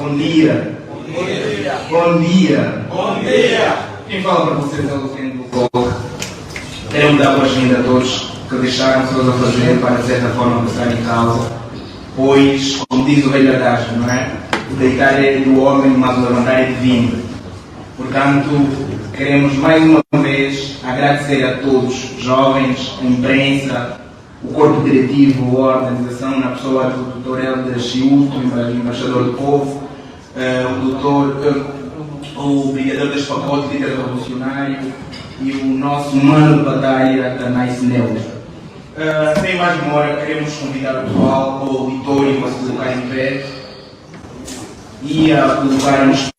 Bom dia. Bom dia. Bom dia. Bom dia. Quem fala para vocês é o Luciano do Coco. Quero dar boas-vindas a todos que deixaram seus afazeres para, de certa forma, passar em causa, pois, como diz o velho adágio, não é? O deitar é do homem, mas o levantar é divino. Portanto, queremos mais uma vez agradecer a todos, jovens, a imprensa, o corpo diretivo, a organização, na pessoa do Dr. Helder Chiuto, embaixador do povo, o brigadeiro das pacotes, líder revolucionário, e o nosso mano de batalha, Tanais Neus. Sem mais demora, queremos convidar o pessoal ao auditório para se colocar em pé e a colocarmos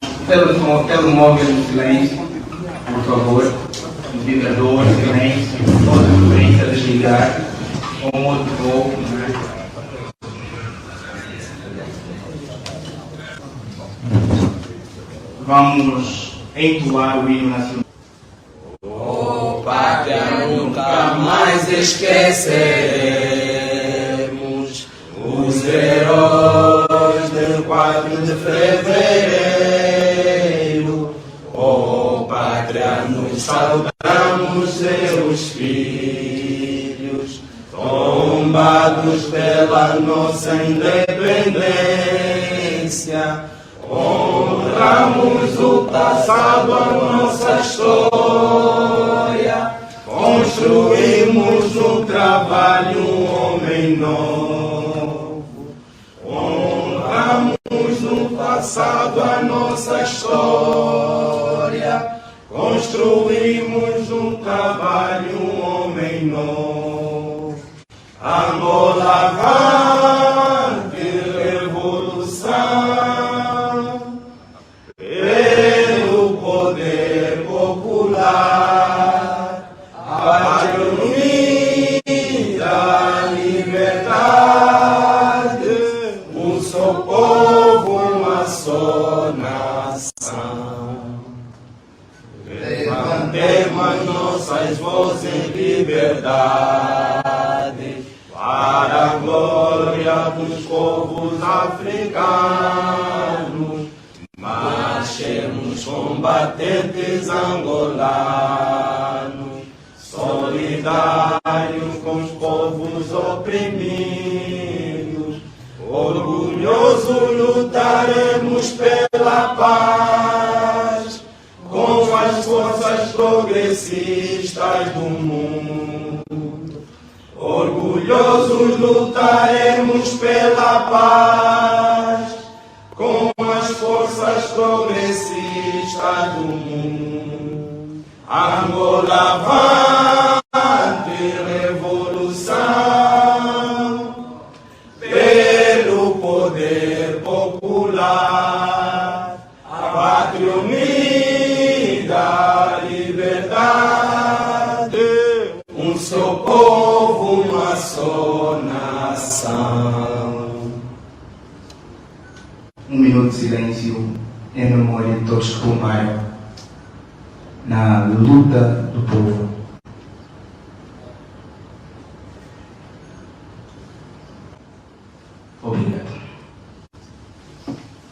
telemóvel no silêncio, por favor, no vibrador, silêncio, toda a preferência desligar, ou um outro pouco, não é? Vamos entoar o hino nacional. Oh, pátria, nunca mais esqueceremos os heróis de 4 de fevereiro. Oh, pátria, nos saudamos seus filhos, tombados pela nossa independência. Honramos o passado, a nossa história. Construímos um trabalho, um homem novo. Honramos no passado a nossa história. Construímos um trabalho, um homem novo. Angola avante, revolução. Pelo poder popular, a pátria unida, a liberdade, um só povo, uma só nação. Levantemos nossas vozes em liberdade, para a glória dos povos africanos. Marchemos combatentes angolanos, solidários com os povos oprimidos. Orgulhosos lutaremos pela paz, com as forças progressistas do mundo. Orgulhosos lutaremos pela paz, com as forças progressistas do mundo. Angola avante, revolução, pelo poder popular, a pátria unida, a liberdade, um só povo, uma só nação. Um minuto de silêncio em memória de todos que tomaram na luta do povo. Obrigado.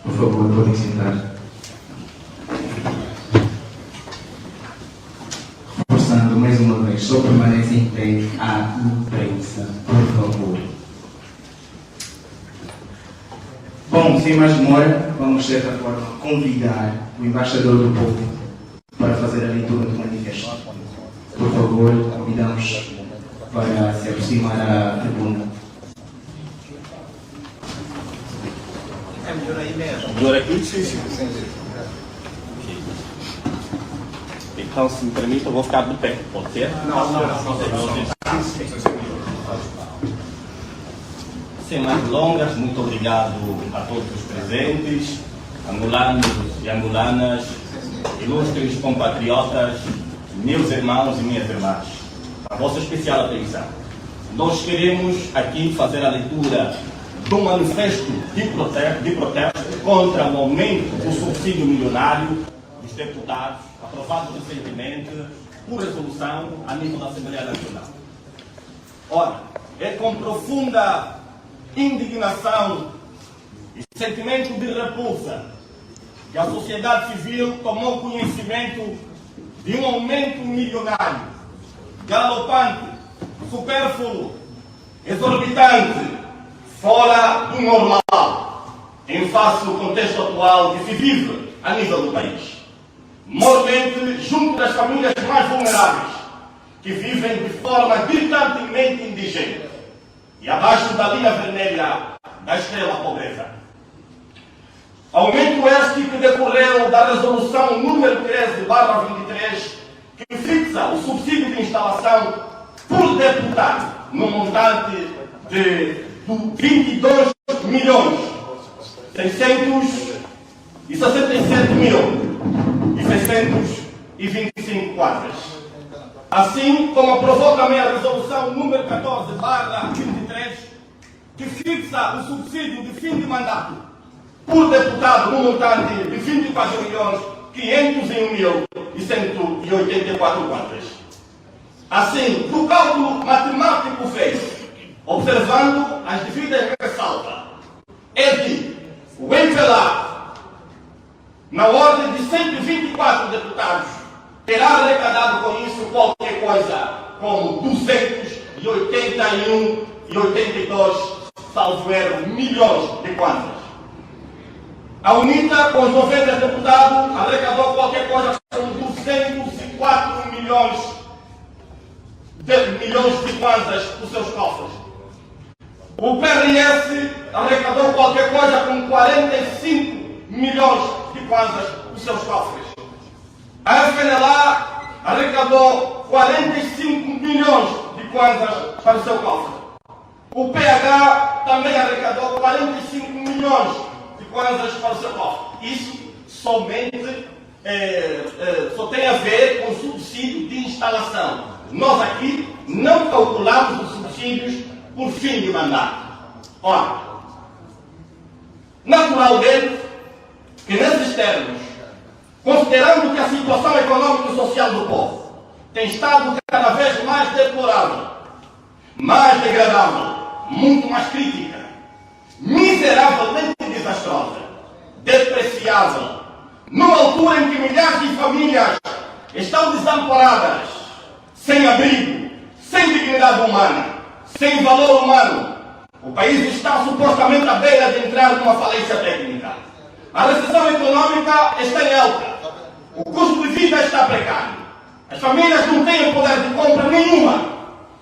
Por favor, podem sentar. Reforçando mais uma vez, só permanece em pé a imprensa, por favor. Bom, sem mais demora, vamos de certa forma convidar o embaixador do povo para fazer a leitura do manifesto. Por favor, convidamos para se aproximar à tribuna. É melhor aí mesmo. Melhor aqui? Sim. Então, se me permite, eu vou ficar de pé. Pode ser? Não. Sem mais delongas, muito obrigado a todos os presentes, angolanos e angolanas, ilustres compatriotas, meus irmãos e minhas irmãs. A vossa especial atenção. Nós queremos aqui fazer a leitura do manifesto de protesto contra o aumento do subsídio milionário dos deputados, aprovado recentemente por resolução a nível da Assembleia Nacional. Ora, é com profunda indignação e sentimento de repulsa que a sociedade civil tomou conhecimento de um aumento milionário, galopante, supérfluo, exorbitante, fora do normal, em face do contexto atual que se vive a nível do país. Mormente junto das famílias mais vulneráveis, que vivem de forma gritantemente indigente, e abaixo da linha vermelha da extrema pobreza. Aumento este que decorreu da resolução número 13/23, que fixa o subsídio de instalação por deputado no montante de 22 milhões 667 mil e 625 quadras. Assim como aprovou também a resolução número 14/23, que fixa o subsídio de fim de mandato por deputado no montante de 24 milhões 501 mil e 184 quadras. Assim, do cálculo matemático feito, observando as devidas ressalvas, é de o MPLA, na ordem de 124 deputados, terá arrecadado com isso qualquer coisa como 281,82, salvo erro, milhões de kwanzas. A UNITA, com os 90 deputados, arrecadou qualquer coisa como 204 milhões de kwanzas dos seus cofres. O PRS arrecadou qualquer coisa com 45 milhões de kwanzas dos seus cofres. A FNLA arrecadou 45 milhões de kwanzas para o seu cofre. O PH também arrecadou 45 milhões de kwanzas para o seu cofre. Isso somente só tem a ver com o subsídio de instalação. Nós aqui não calculamos os subsídios por fim de mandato. Ora, naturalmente que nesses termos, considerando que a situação econômica e social do povo tem estado cada vez mais deplorável, mais degradável, muito mais crítica, miseravelmente desastrosa, despreciável, numa altura em que milhares de famílias estão desamparadas, sem abrigo, sem dignidade humana, sem valor humano, o país está supostamente à beira de entrar numa falência técnica. A recessão econômica está em alta. O custo de vida está precário. As famílias não têm poder de compra nenhuma.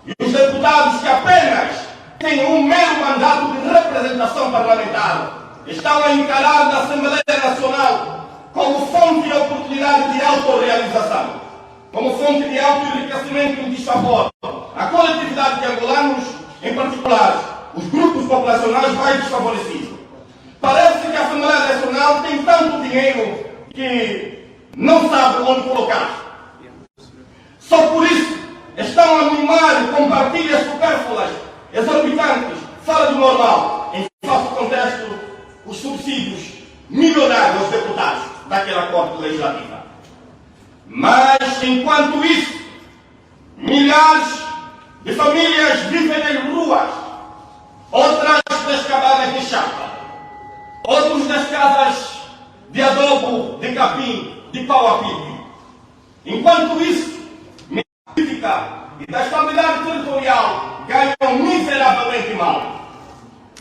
E os deputados que apenas têm um mero mandato de representação parlamentar estão a encarar na Assembleia Nacional como fonte de oportunidade de autorrealização, como fonte de autoenriquecimento em desfavor a coletividade de angolanos, em particular os grupos populacionais mais desfavorecidos. Parece que a Assembleia Nacional tem tanto dinheiro que não sabe onde colocar. Só por isso estão a mimar com partilhas supérfluas, exorbitantes, fora do normal, em falso contexto, os subsídios milionários aos deputados daquela Corte Legislativa. Mas, enquanto isso, milhares de famílias vivem nas ruas, outras nas cabanas de chapa, outros nas casas de adobo, de capim, de pau a pique. Enquanto isso, a política e da estabilidade territorial ganham miseravelmente mal.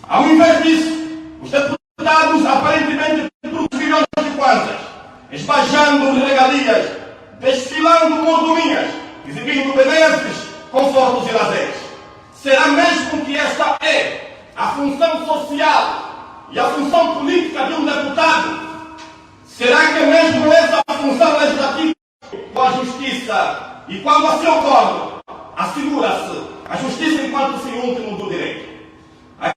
Ao invés disso, os deputados aparentemente por milhões de kwanzas, esbajando regalias, desfilando mordomias, exibindo benesses, confortos e lazeres. Será mesmo que esta é a função social e a função política de um deputado? Será que é mesmo essa a função legislativa? Com a justiça, e quando assim ocorre, assegura-se a justiça enquanto fim último do direito. As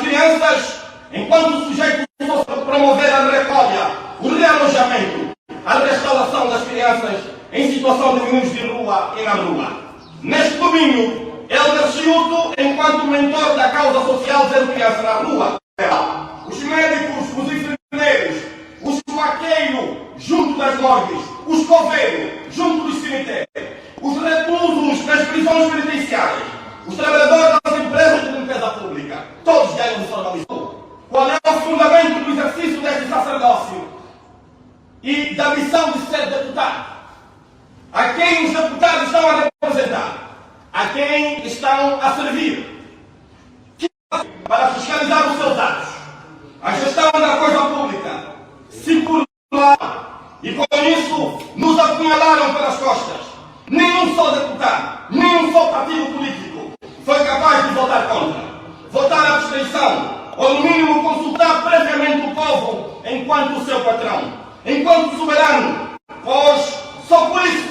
crianças, enquanto sujeitos para promover a recolha, o realojamento, a restauração das crianças em situação de meninos de rua e na rua. Neste domingo, Helder Chiuto, enquanto mentor da causa social Zero Criança na Rua, os médicos, os enfermeiros, os maqueiros junto das morgues, os coveiros junto dos cemitérios, os reclusos nas prisões penitenciárias, os trabalhadores das empresas de limpeza pública, todos ganham de forma lícita. Qual é a função traição, ou no mínimo consultar previamente o povo enquanto seu patrão, enquanto soberano, pois só por isso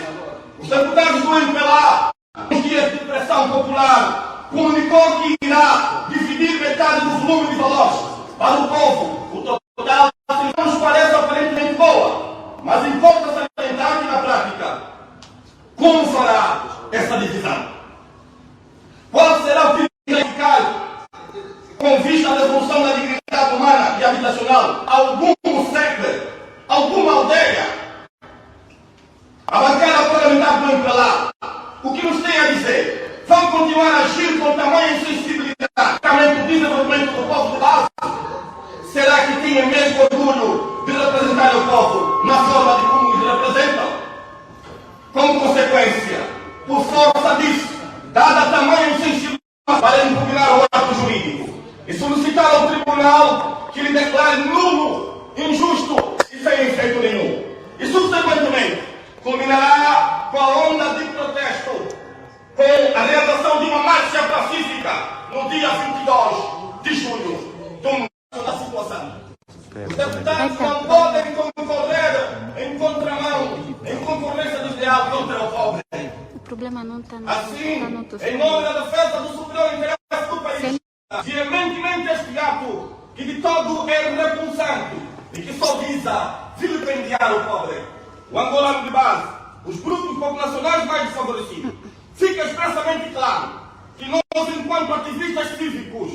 os deputados do MPLA, nos dias de pressão popular, comunicou que irá dividir metade do volume de valores para o povo. O total não nos parece aparentemente boa, mas importa salientar que na prática, como fará essa divisão? Qual será o tipo radical com vista à devolução da dignidade humana e habitacional a algum sector, alguma aldeia? A bancada parlamentar do MPLA, o que nos tem a dizer? Vão continuar a agir com tamanha insensibilidade no desenvolvimento do povo de base? Será que tinha mesmo orgulho de representar o povo na forma de como os representam? Como consequência, por força disso, dada tamanha insensibilidade para impugnar o ato jurídico e solicitar ao tribunal que lhe declare nulo, injusto e sem efeito nenhum. E subsequentemente, culminará com a onda de protesto, com a realização de uma marcha pacífica no dia 22 de julho, da situação. Os deputados não podem concorrer em contramão, em concorrência desleal contra o pobre. O problema não está no Assim, em nome da defesa do superior interesse do país, veementemente este ato que de todo é repulsante e que só visa vilipendiar o pobre, o angolano de base, os grupos populacionais mais desfavorecidos, fica expressamente claro que nós, enquanto ativistas cívicos,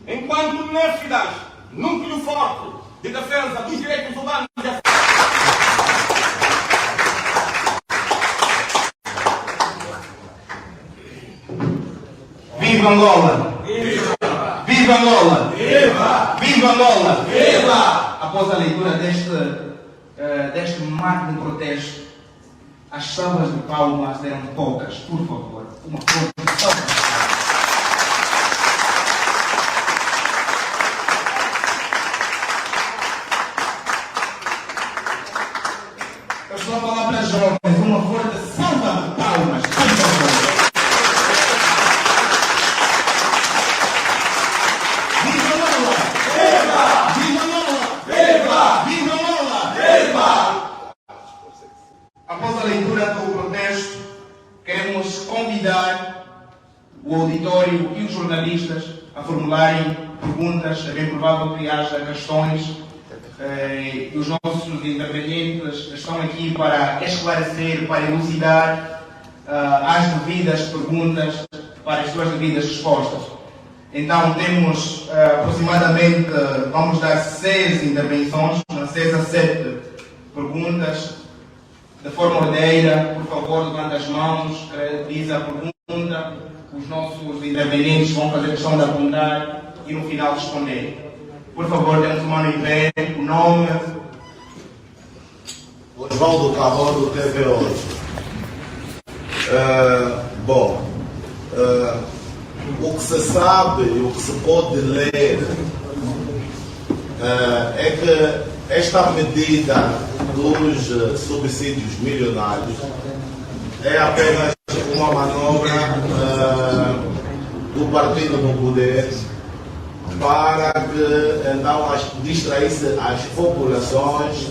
enquanto NEFIDAS, núcleo forte de defesa dos direitos humanos e a... Viva Angola! Viva! Viva Angola! Viva! Viva Angola! Viva! Após a leitura deste magno protesto, as salvas de palmas eram poucas. Por favor, uma força de salvas. Eu estou a falar para jovens, uma força de salva de palmas. Por favor. Após a leitura do protesto, queremos convidar o auditório e os jornalistas a formularem perguntas. É bem provável que haja questões e os nossos intervenientes estão aqui para esclarecer, para elucidar as devidas perguntas, para as suas devidas respostas. Então temos aproximadamente, vamos dar 6 intervenções, 6 a 7 perguntas. De forma ordeira, por favor, levante as mãos, diz a pergunta, os nossos intervenientes vão fazer questão de apontar e no final responder. Por favor, demos uma mão em pé, o nome. Osvaldo Carrão do TV hoje. O que se sabe e o que se pode ler é que esta medida dos subsídios milionários é apenas uma manobra do partido no poder para que então distraísse as populações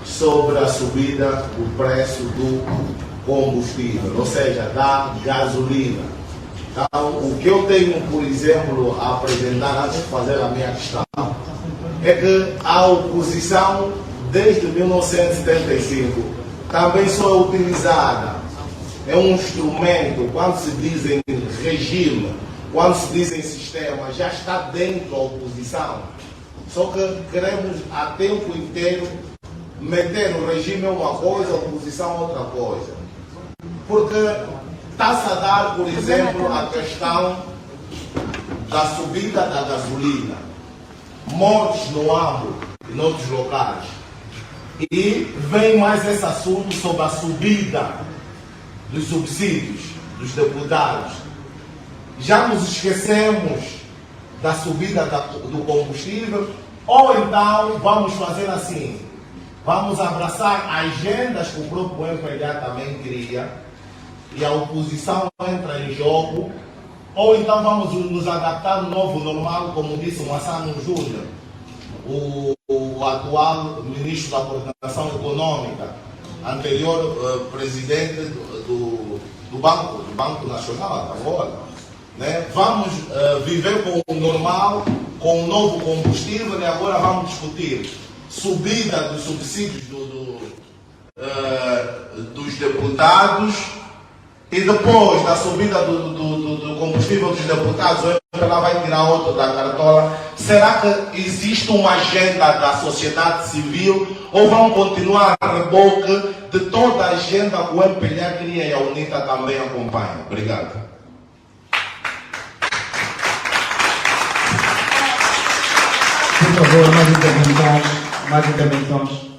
sobre a subida do preço do combustível, ou seja, da gasolina. Então, o que eu tenho, por exemplo, a apresentar antes de fazer a minha questão é que a oposição, desde 1975, também só é utilizada. É um instrumento, quando se diz em regime, quando se diz em sistema, já está dentro da oposição. Só que queremos a tempo inteiro meter no regime uma coisa, a oposição outra coisa. Porque está-se a dar, por exemplo, a questão da subida da gasolina, mortes no AMBO e noutros locais. E vem mais esse assunto sobre a subida dos subsídios dos deputados. Já nos esquecemos da subida do combustível, ou então vamos fazer assim, vamos abraçar agendas que o próprio MPLA também cria, e a oposição entra em jogo, ou então vamos nos adaptar no novo normal, como disse o Massano Júnior, o atual ministro da Coordenação Econômica, anterior presidente do Banco Nacional, agora. Né? Vamos viver com o normal, com o novo combustível, e agora vamos discutir subida dos subsídios dos deputados, e depois da subida do combustível dos deputados, ela vai tirar outro da cartola. Será que existe uma agenda da sociedade civil ou vão continuar a reboque de toda a agenda que o MPLA cria e a UNITA também acompanha? Obrigado. Por favor, mais intervenções.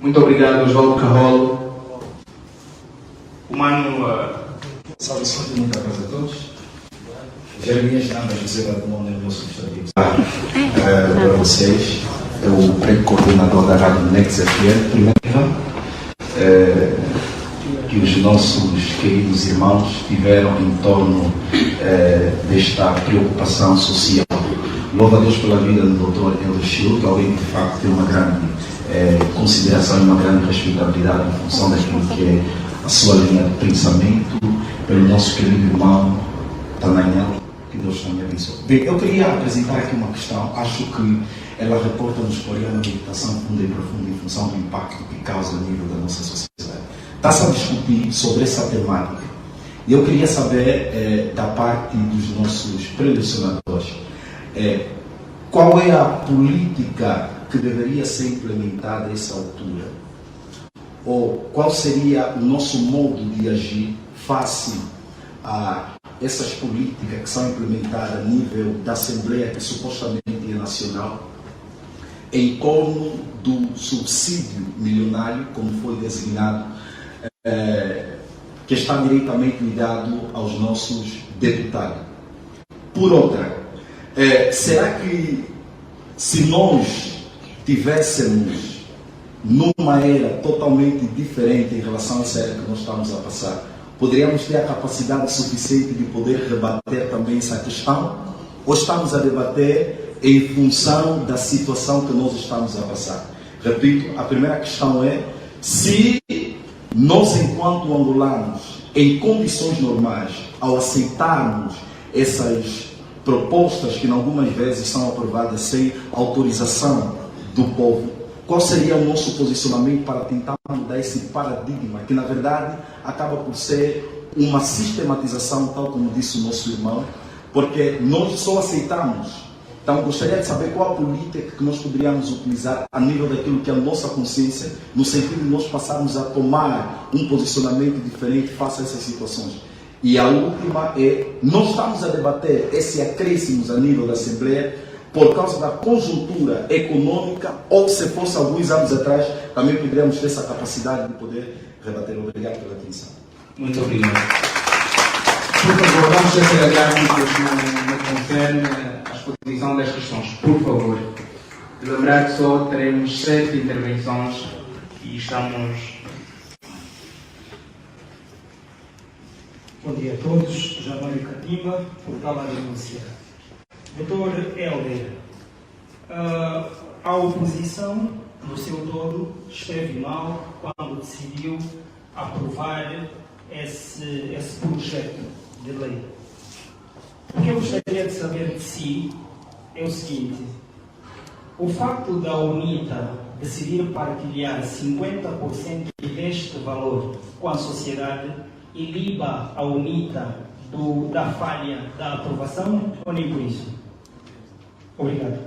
Muito obrigado, Osvaldo Carrolo. O Mano. Saudações e muita paz a todos. Jeremias Nanda José Badmon, negócio administrativo. Para vocês, o pré-coordenador da Rádio Nex FM, primeiro, que os nossos queridos irmãos tiveram em torno desta preocupação social. Louvo a Deus pela vida do Dr. Helder Schultz, alguém que de facto tem uma grande consideração e uma grande respeitabilidade em função daquilo que é a sua linha de pensamento, pelo nosso querido irmão Tananel, que Deus também abençoe. Bem, eu queria apresentar aqui uma questão, acho que ela reporta-nos por aí uma meditação funda e profunda em função do impacto que causa a nível da nossa sociedade. Está-se a discutir sobre essa temática e eu queria saber da parte dos nossos prelecionadores qual é a política que deveria ser implementada a essa altura, ou qual seria o nosso modo de agir face a essas políticas que são implementadas a nível da Assembleia, que supostamente é nacional, em torno do subsídio milionário, como foi designado, que está diretamente ligado aos nossos deputados. Por outra, será que se nós tivéssemos numa era totalmente diferente em relação a essa era que nós estamos a passar, poderíamos ter a capacidade suficiente de poder rebater também essa questão? Ou estamos a debater em função da situação que nós estamos a passar? Repito, a primeira questão é se nós, enquanto angolanos, em condições normais, ao aceitarmos essas propostas que, em algumas vezes, são aprovadas sem autorização do povo, qual seria o nosso posicionamento para tentar mudar esse paradigma, que, na verdade, acaba por ser uma sistematização, tal como disse o nosso irmão, porque nós só aceitamos. Então, gostaria de saber qual a política que nós poderíamos utilizar a nível daquilo que é a nossa consciência, no sentido de nós passarmos a tomar um posicionamento diferente face a essas situações. E a última é, nós estamos a debater esse acréscimo a nível da Assembleia por causa da conjuntura econômica, ou se fosse alguns anos atrás, também poderíamos ter essa capacidade de poder rebater. Obrigado pela atenção. Muito obrigado. Por favor, vamos ser agámicos no que concerne a exposição das questões. Por favor. Lembrar que só teremos 7 intervenções e estamos... Bom dia a todos. Jamário Catimba, portal A Denúncia. Dr. Helder, a oposição, no seu todo, esteve mal quando decidiu aprovar esse projeto de lei. O que eu gostaria de saber de si é o seguinte: o facto da UNITA decidir partilhar 50% deste valor com a sociedade iliba a UNITA da falha da aprovação ou nem por isso? Obrigado.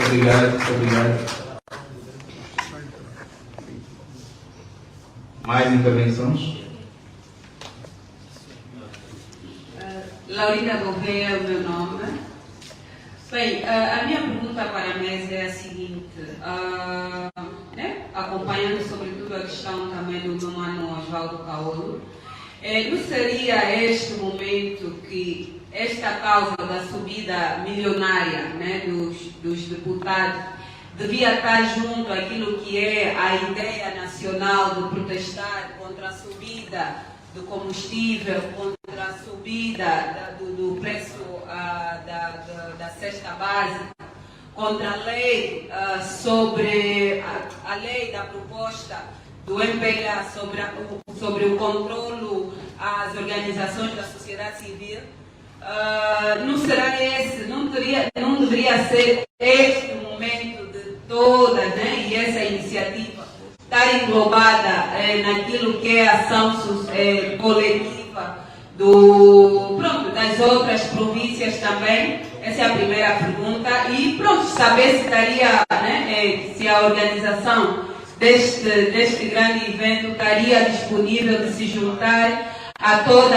Obrigado. Mais intervenções? Laurina Gouveia é o meu nome. Bem, a minha pergunta para a mesa é a seguinte, acompanhando sobretudo a questão também do meu mano Osvaldo Carrolo, não seria este momento que esta causa da subida milionária, dos deputados devia estar junto àquilo que é a ideia nacional de protestar contra a subida do combustível, contra a subida do preço da cesta básica, contra a lei sobre a lei da proposta do MPLA sobre o controlo às organizações da sociedade civil. Não será esse, não deveria ser este o momento de todas, né? E essa iniciativa estar englobada naquilo que é a ação coletiva das outras províncias também. Essa é a primeira pergunta. E pronto, saber se estaria, né, se a organização deste grande evento estaria disponível de se juntar a todas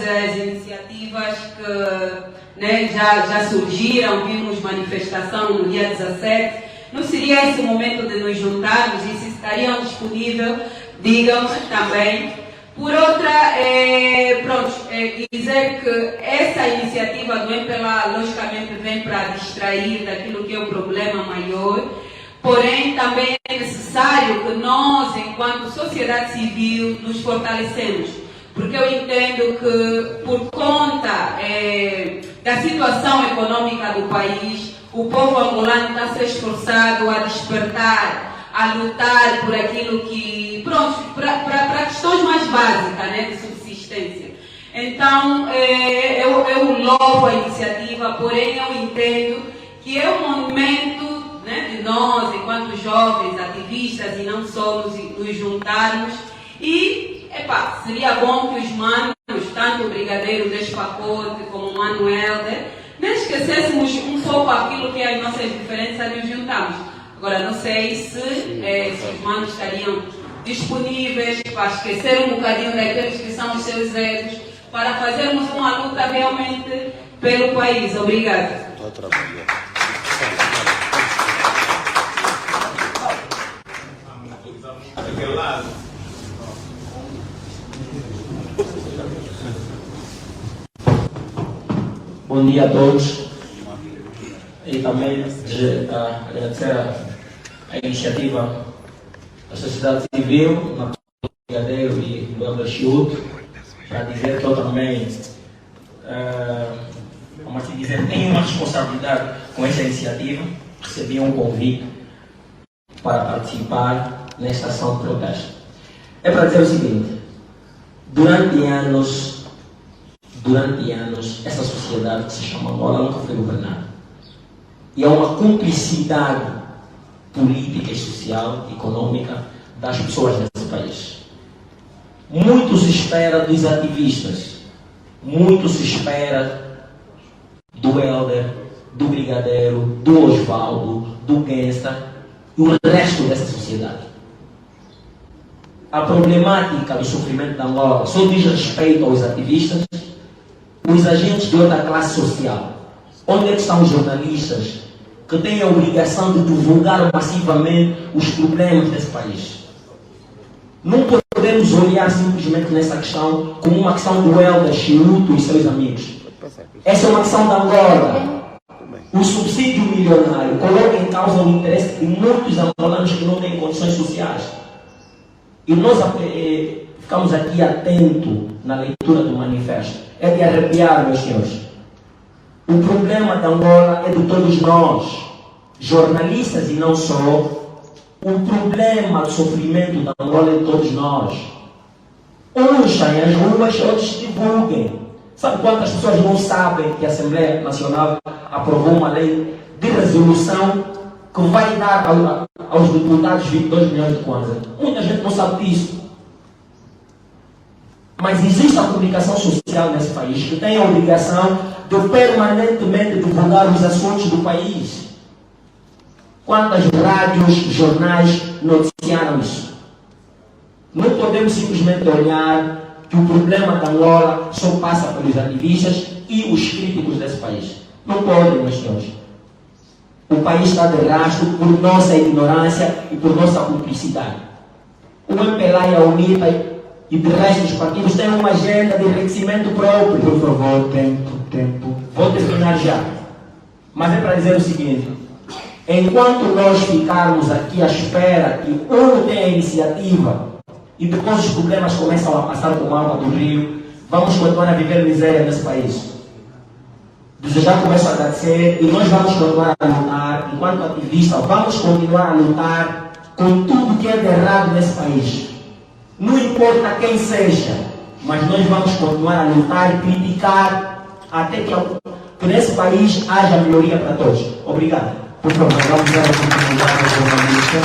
as iniciativas que, né, já surgiram. Vimos manifestação no dia 17. Não seria esse o momento de nos juntarmos? E se estariam disponíveis, digam também. Por outra, dizer que essa iniciativa do MPLA, logicamente, vem para distrair daquilo que é o problema maior, porém, também é necessário que nós, enquanto sociedade civil, nos fortalecemos, porque eu entendo que, por conta da situação econômica do país, o povo angolano está se esforçado a despertar, a lutar por aquilo que, para questões mais básicas, né, de subsistência. Então, eu louvo a iniciativa, porém eu entendo que é um momento, né, de nós, enquanto jovens, ativistas, e não só nos juntarmos. E, seria bom que os manos, tanto o Brigadeiro deste pacote como o Mano Helder, não esquecêssemos um pouco aquilo que é as nossas diferenças e nos juntamos. Agora, não sei se os manos estariam disponíveis para esquecer um bocadinho daqueles que são os seus egos, para fazermos uma luta realmente pelo país. Obrigada. Bom dia a todos. E também agradecer a iniciativa da sociedade civil, na Brigadeiro e do Helder Chiuto, para dizer que eu também, vamos assim dizer, tenho uma responsabilidade com essa iniciativa. Recebi um convite para participar nesta ação de protesto. É para dizer o seguinte: durante anos, essa sociedade que se chama Angola nunca foi governada. E há uma cumplicidade política e social, econômica, das pessoas desse país. Muito se espera dos ativistas, muito se espera do Helder, do Brigadeiro, do Osvaldo, do Gangsta e o resto dessa sociedade. A problemática do sofrimento da Angola só diz respeito aos ativistas, os agentes de outra classe social. Onde é que estão os jornalistas que têm a obrigação de divulgar massivamente os problemas desse país? Não podemos olhar simplesmente nessa questão como uma questão do Helder Chiuto e seus amigos. Essa é uma questão da Angola. O subsídio milionário coloca em causa o interesse de muitos angolanos que não têm condições sociais. E nós ficamos aqui atentos na leitura do manifesto. É de arrepiar, meus senhores. O problema da Angola é de todos nós, jornalistas e não só. O problema do sofrimento da Angola é de todos nós. Uns saem às ruas, outros divulguem. Sabe quantas pessoas não sabem que a Assembleia Nacional aprovou uma lei de resolução que vai dar aos deputados 22 milhões de kwanza? Muita gente não sabe disso. Mas existe a comunicação social nesse país que tem a obrigação de permanentemente divulgar os assuntos do país. Quantas rádios, jornais noticiaram isso? Não podemos simplesmente olhar que o problema da Angola só passa pelos ativistas e os críticos desse país. Não podem, meus senhores. O país está de rastro por nossa ignorância e por nossa cumplicidade. O MPLA e a UNITA e de resto dos partidos têm uma agenda de enriquecimento próprio. Por favor, tempo. Vou terminar já. Mas é para dizer o seguinte: enquanto nós ficarmos aqui à espera que um tenha a iniciativa e depois os problemas começam a passar como água do rio, vamos continuar a viver miséria nesse país. Desejar começo a agradecer e nós vamos continuar a lutar, enquanto ativistas, vamos continuar a lutar com tudo que é de errado nesse país. Não importa quem seja, mas nós vamos continuar a lutar e criticar até que nesse país haja melhoria para todos. Obrigado. Por favor, vamos dar a oportunidade aos jornalistas.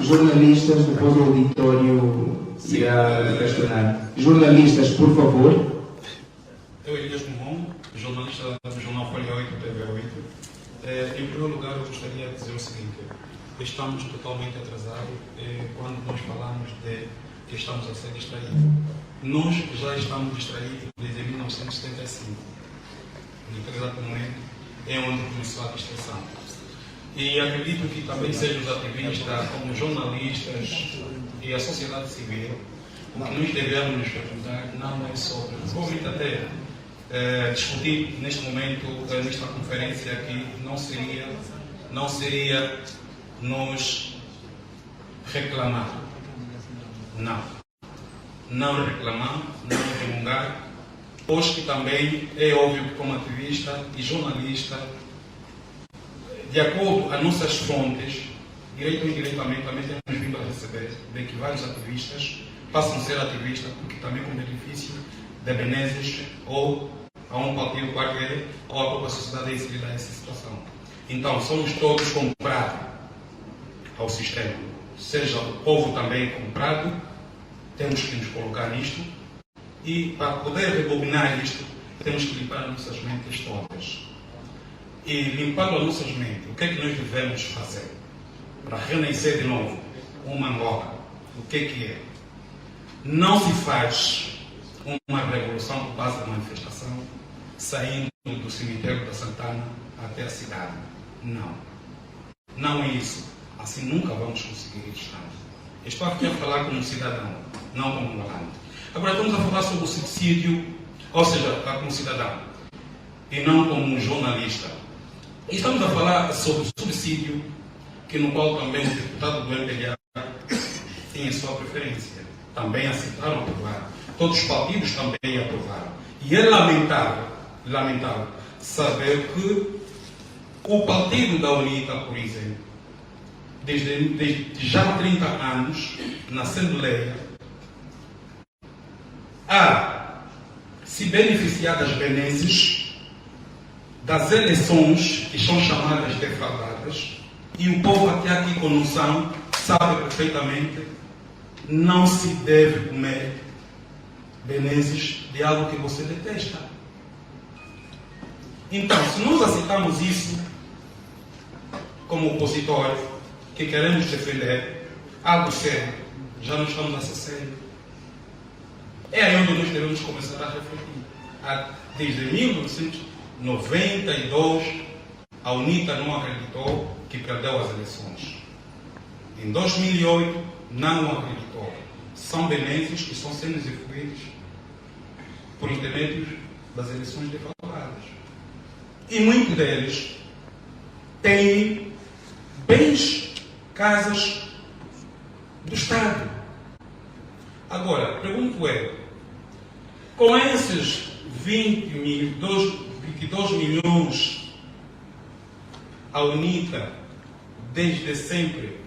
Jornalistas, depois o auditório irá questionar. Jornalistas, por favor. Eu, Elias Momon, jornalista do jornal Folha 8, TV 8. Em primeiro lugar, eu gostaria de dizer o seguinte: estamos totalmente atrasados quando nós falamos de que estamos a ser distraídos. Nós já estamos distraídos desde 1975. Naquele exato momento é onde começou a distração. E acredito que também sejam os ativistas, como jornalistas e a sociedade civil, o que nós devemos nos perguntar não é sobre o planeta Terra. Discutir neste momento, nesta conferência aqui, não seria nos reclamar. Não reclamar, não resmungar, pois que também é óbvio que como ativista e jornalista, de acordo às nossas fontes, direito ou indiretamente, também temos vindo a receber de que vários ativistas passam a ser ativistas porque também com benefício de Menezes ou a um partido qualquer ou a própria sociedade é inserida nessa situação. Então, somos todos comprados ao sistema. Seja o povo também comprado, temos que nos colocar nisto e para poder rebobinar isto, temos que limpar nossas mentes todas. E limpando as nossas mentes, o que é que nós devemos fazer para renascer de novo uma Angola? O que é? Não se faz uma revolução por base da manifestação saindo do cemitério da Santana até a cidade. Não é isso. Assim nunca vamos conseguir estar. Estou aqui a falar como cidadão, não como angolano. Agora estamos a falar sobre o subsídio, ou seja, como cidadão, e não como jornalista. E estamos a falar sobre o subsídio, no qual também o deputado do MPLA tinha sua preferência. Também aceitaram aprovar. Todos os partidos também aprovaram. E é lamentável saber que o partido da UNITA, por exemplo, desde já 30 anos, na Assembleia, a se beneficiar das benesses das eleições que são chamadas defraudadas, e o povo até aqui com noção sabe perfeitamente, não se deve comer benesses de algo que você detesta. Então, se nós aceitamos isso como opositor, que queremos defender algo sério, já não estamos a ser sérios. É aí onde nós devemos começar a refletir. Desde 1992, a UNITA não acreditou que perdeu as eleições. Em 2008, não acreditou. São benesses que estão sendo execuídos por intermédio das eleições defraudadas. E muitos deles têm bens, casas do Estado. Agora, pergunto com esses 22 milhões, a UNITA, desde sempre,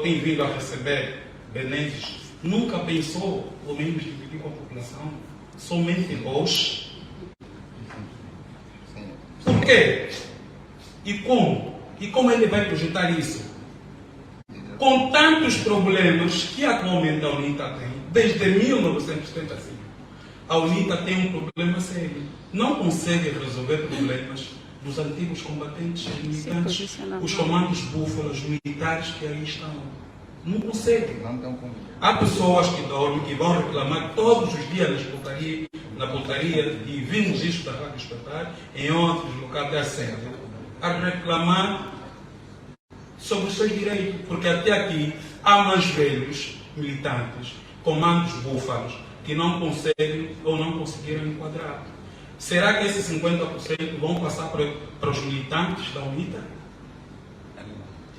tem vindo a receber benesses, nunca pensou, pelo menos, dividir com a população, somente hoje. Por quê? E como? E como ele vai projetar isso? Com tantos problemas que atualmente a UNITA tem, desde 1975, a UNITA tem um problema sério. Não consegue resolver problemas dos antigos combatentes, os militantes, os comandos búfalos, militares que aí estão. Não consegue. Há pessoas que dormem, que vão reclamar todos os dias na portaria, e vimos isso da Rádio Despertar, em outros locais da sede, a reclamar sobre os seus direitos, porque até aqui há mais velhos militantes, comandos búfalos, que não conseguem ou não conseguiram enquadrar. Será que esses 50% vão passar para os militantes da UNITA?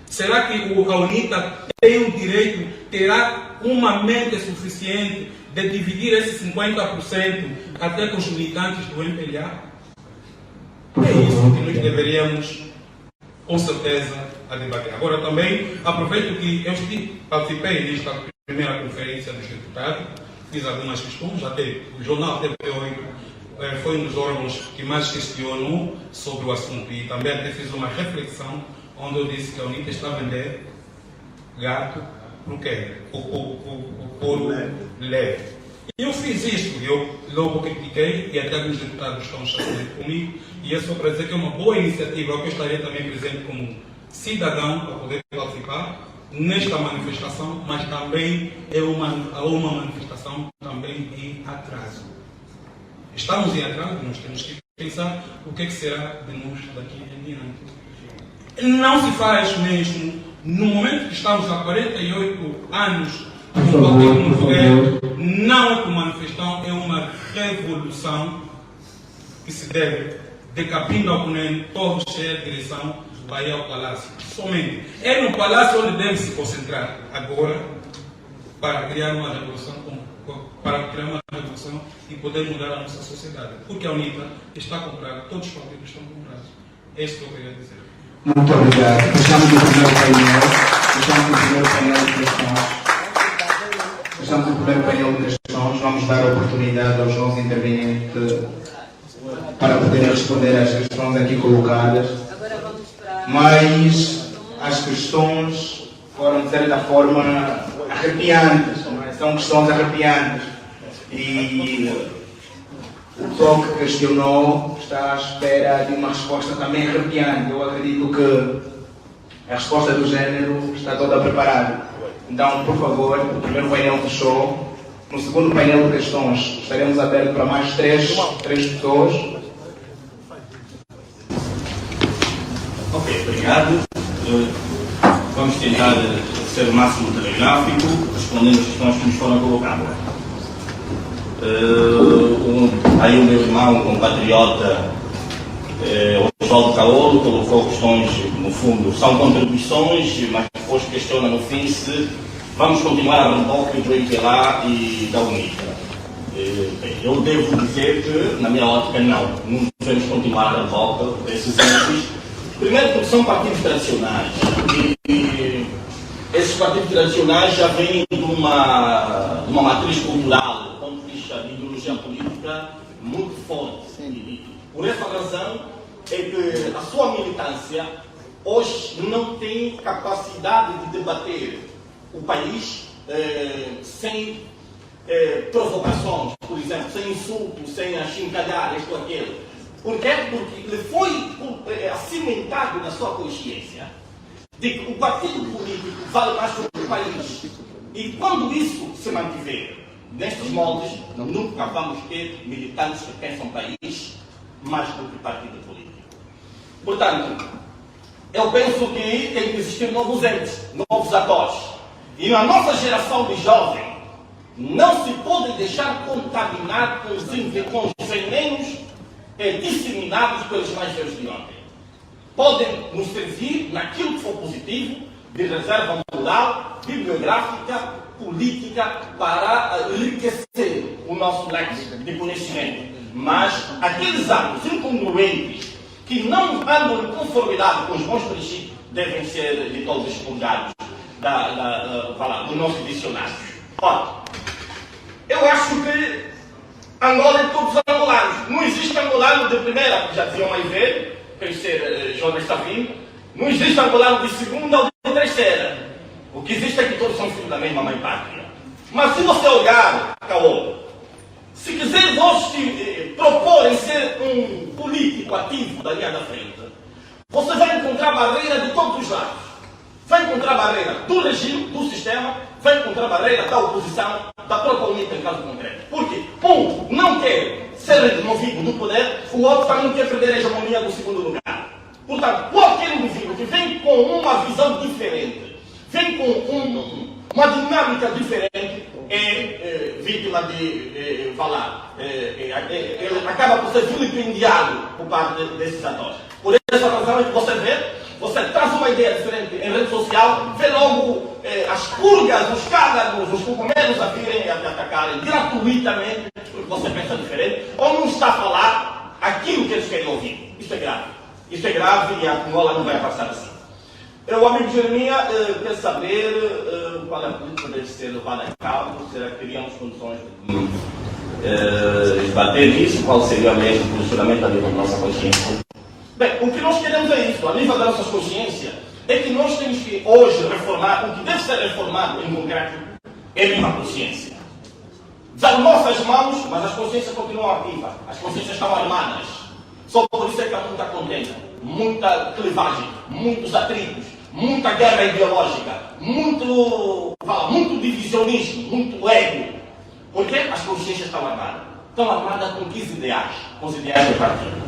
Será que a UNITA tem o direito, terá uma mente suficiente de dividir esses 50% até com os militantes do MPLA? É isso que nós deveríamos, com certeza, a debater. Agora também, aproveito que eu participei desta primeira conferência dos deputados, fiz algumas questões, até o jornal TV8 foi um dos órgãos que mais questionou sobre o assunto e também até fiz uma reflexão onde eu disse que a UNITA está a vender gato para o quê? O couro leve. E eu fiz isto, eu logo critiquei e até alguns deputados estão chateados comigo, e é só para dizer que é uma boa iniciativa, eu estaria também presente como cidadão para poder participar nesta manifestação, mas também é uma manifestação também em atraso. Estamos em atraso, nós temos que pensar o que será de nós daqui em diante. Não se faz mesmo, no momento que estamos há 48 anos com o partido no poder, não é uma manifestação, é uma revolução que se deve de Capim da Cunene, todos cheios de direção para ir ao Palácio. Somente. É no Palácio onde deve se concentrar agora para criar uma revolução, e poder mudar a nossa sociedade. Porque a UNITA está comprada, todos os partidos estão comprados. É isso que eu queria dizer. Muito obrigado. Fechamos o primeiro painel. De questões. Vamos dar a oportunidade aos nossos intervenientes para poderem responder às questões aqui colocadas. Mas as questões foram, de certa forma, arrepiantes. Não é? São questões arrepiantes. E o pessoal que questionou está à espera de uma resposta também arrepiante. Eu acredito que a resposta do género está toda preparada. Então, por favor, o primeiro painel fechou. No segundo painel de questões, estaremos abertos para mais três pessoas. Ok, obrigado. Vamos tentar ser o máximo telegráfico, respondendo as questões que nos foram colocadas. Aí o meu irmão, um compatriota, Oswaldo Caolo, colocou questões, no fundo, são contribuições, mas depois questiona no fim se vamos continuar a reboque do MPLA e da UNITA. Eu devo dizer que, na minha ótica, não devemos continuar a reboque desses entes. Primeiro porque são partidos tradicionais e esses partidos tradicionais já vêm de uma matriz cultural, do ponto de vista de ideologia política, muito forte. E por essa razão é que a sua militância hoje não tem capacidade de debater o país sem provocações, por exemplo, sem insultos, sem achincalhar isto ou aquilo. Por quê? Porque ele foi cimentado na sua consciência de que o partido político vale mais do que o país. E quando isso se mantiver nestes moldes, nunca vamos ter militantes que pensam país mais do que partido político. Portanto, eu penso que tem que existir novos entes, novos atores. E na nossa geração de jovens, não se pode deixar contaminar com os venenos disseminados pelos mais velhos de ontem. Podem nos servir naquilo que for positivo, de reserva moral, bibliográfica, política, para enriquecer o nosso leque de conhecimento. Mas aqueles atos incongruentes que não andam em conformidade com os bons princípios devem ser de todos expurgados do nosso dicionário. Ora, eu acho que Angola é todos os angolanos. Não existe angolano de primeira, que já dizia o mais velho, quem ser Jonas Savino. Não existe angolano de segunda ou de terceira. O que existe é que todos são filhos da mesma mãe pátria. Mas se você olhar, Caolo, se quiser vos propor em ser um político ativo da linha da frente, você vai encontrar barreira de todos os lados. Vai encontrar barreira do regime, do sistema, vai encontrar barreira da oposição, da própria UNITA em caso concreto. Porque um não quer ser removido do poder, o outro também não quer perder a hegemonia do segundo lugar. Portanto, qualquer indivíduo que vem com uma visão diferente, vem com uma dinâmica diferente, vítima de falar, ele acaba por ser vilipendiado por parte desses atores. Por essa razão é que você traz uma ideia diferente em rede social, vê logo as purgas, os cágados, os cogumelos a virem a te atacarem gratuitamente, porque você pensa diferente, ou não está a falar aquilo que eles querem ouvir. Isso é grave. Isso é grave e a Angola não vai passar assim. O amigo Jeremias quer saber qual é a política deve ser levada a cabo, será que teríamos condições de bater nisso, qual seria mesmo o posicionamento a nível da nossa consciência? Bem, o que nós queremos é isso, a nível da nossa consciência, é que nós temos que hoje reformar, o que deve ser reformado em concreto é a mesma consciência. Das nossas mãos, mas as consciências continuam ativas, as consciências estão armadas. Só por isso é que há muita contenda, muita clivagem, muitos atritos, muita guerra ideológica, muito divisionismo, muito ego. Porque as consciências estão armadas. Estão armadas com 15 ideais, com os ideais do partido.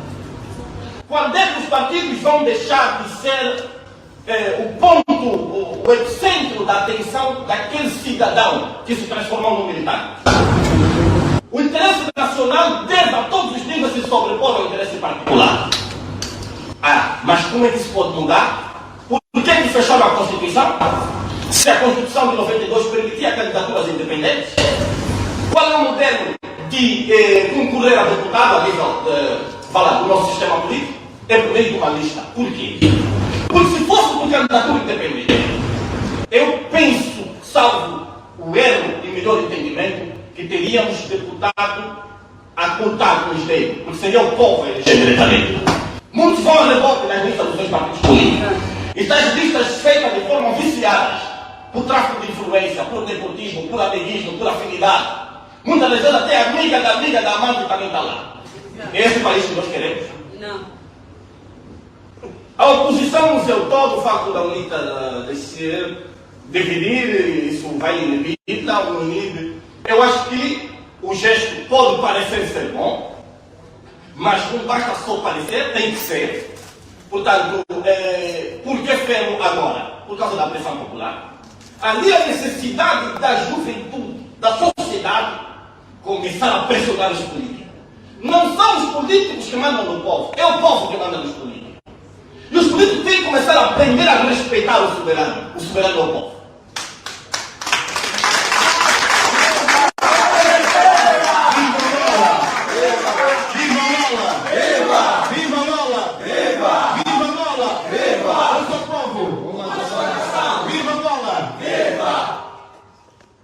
Quando é que os partidos vão deixar de ser o ponto, o epicentro da atenção daquele cidadão que se transformou num militante? O interesse nacional deve a todos os níveis se sobrepor ao interesse particular. Mas como é que isso pode mudar? Por que é que fecharam a Constituição? Se a Constituição de 92 permitia candidaturas independentes? Qual é o modelo de concorrer a deputado a nível do nosso sistema político? É por meio de uma lista. Por quê? Porque se fosse por candidatura independente, eu penso, salvo o erro e melhor entendimento, que teríamos deputado a contar com os dedos, porque seria o povo a eleger diretamente. Muitos vão a rebote nas listas dos seus partidos políticos. E estas listas feitas de forma viciadas, por tráfico de influência, por nepotismo, por amiguismo, por afinidade. Muitas vezes até a amiga da amante também está lá. É esse país que nós queremos? Não. A oposição no seu todo, o facto da UNITA de se dividir, isso vai inibir, não inibe. Eu acho que o gesto pode parecer ser bom, mas não basta só parecer, tem que ser. Portanto, por que ferro agora? Por causa da pressão popular. Ali a necessidade da juventude, da sociedade, começar a pressionar os políticos. Não são os políticos que mandam no povo, é o povo que manda nos políticos. E os políticos têm que começar a aprender a respeitar o soberano é o povo.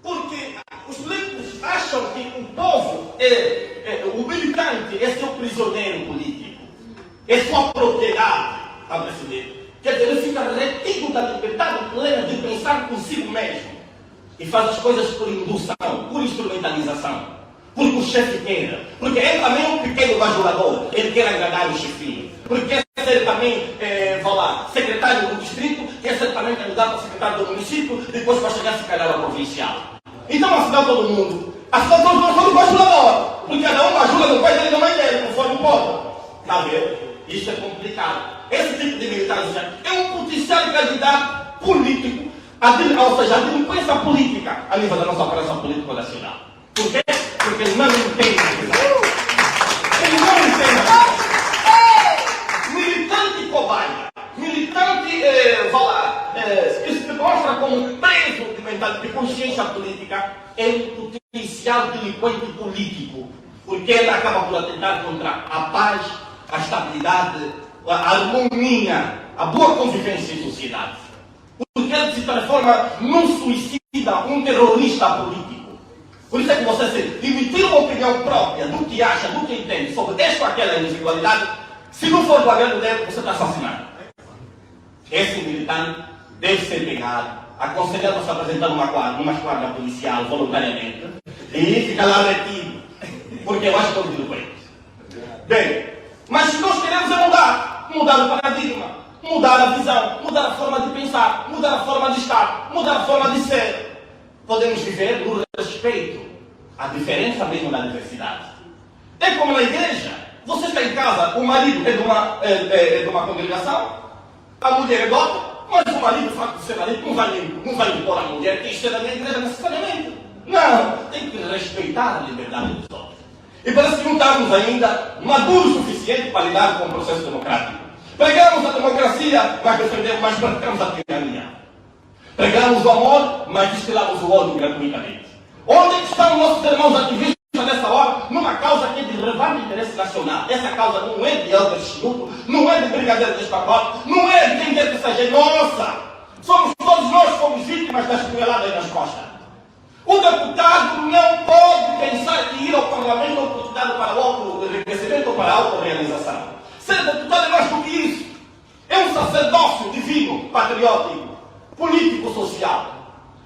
Porque os políticos acham que o povo o militante é seu prisioneiro político, é sua propriedade a brasileiro. Quer dizer, ele fica retido da liberdade plena de pensar consigo mesmo e faz as coisas por indução, por instrumentalização, porque o chefe queira, porque ele também é um pequeno bajulador, ele quer agradar o chefinho, porque quer ser também, secretário do distrito, quer ser também candidato a secretário do município, depois vai chegar a se calhar a provincial. Então, afinal, todo mundo, afinal, todos nós somos bajulador, porque cada um bajula no pai dele e na mãe dele, conforme o povo. Está vendo? Isso é complicado. Esse tipo de militância é um potencial candidato político, ou seja, a delinquência política a nível da nossa operação política nacional. Por quê? Porque ele não entende. Ele não entende. Militante cobaia, militante que se demonstra como preso de consciência política, é um potencial delinquente político, porque ele acaba por atentar contra a paz, a estabilidade, a harmonia, a boa convivência em sociedade. Porque ele se transforma num suicida, um terrorista político. Por isso é que você emitir uma opinião própria do que acha, do que entende sobre esta ou aquela individualidade, se não for do agrado dele, você está assassinado. Esse militante deve ser pegado, aconselhado a se apresentar numa esquadra policial voluntariamente e ficar lá retido, porque eu acho que é um delinquente. Bem, mas se nós queremos é mudar o paradigma, mudar a visão, mudar a forma de pensar, mudar a forma de estar, mudar a forma de ser, podemos viver no respeito à diferença mesmo na diversidade. É como na igreja. Você está em casa, o marido é de uma congregação, a mulher é de outra, mas o marido, o fato de ser marido, não vai impor a mulher que esteja na minha igreja necessariamente. Não, tem que tem que respeitar a liberdade dos outros. E parece que não estamos ainda maduros o suficiente para lidar com o processo democrático. Pregamos a democracia, mas praticamos a tirania. Pregamos o amor, mas destilamos o ódio gratuitamente. Onde estão nossos irmãos ativistas nessa hora? Numa causa que é de relevante interesse nacional. Essa causa não é de Helder Schnuto, não é de Brigadeiro deste pacote, não é de quem quer que seja nossa. Somos todos nós fomos vítimas das pueladas nas costas. O deputado não pode pensar que ir ao Parlamento é oportunidade para outro enriquecimento ou para autorrealização. Ser deputado é mais do que isso. É um sacerdócio divino, patriótico, político-social.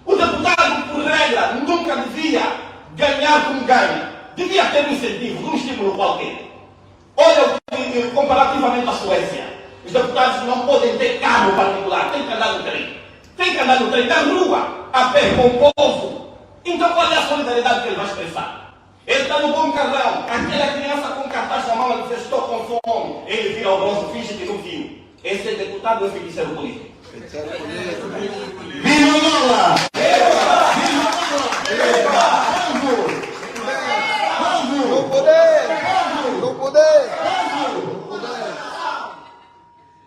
O deputado, por regra, nunca devia ganhar como ganha. Devia ter um incentivo, um estímulo qualquer. Olha, comparativamente à Suécia, os deputados não podem ter carro particular, têm que andar no trem. Tem que andar no trem, da rua, a pé, com o povo. Então qual é a solidariedade que ele vai expressar? Ele está no bom carrão, aquela criança com cartaz na mão, ele diz, estou com fome. Ele vira ao bronze, finge que não viu. Esse é deputado ou é feiticeiro político? Viva Angola! Com poder! Com poder!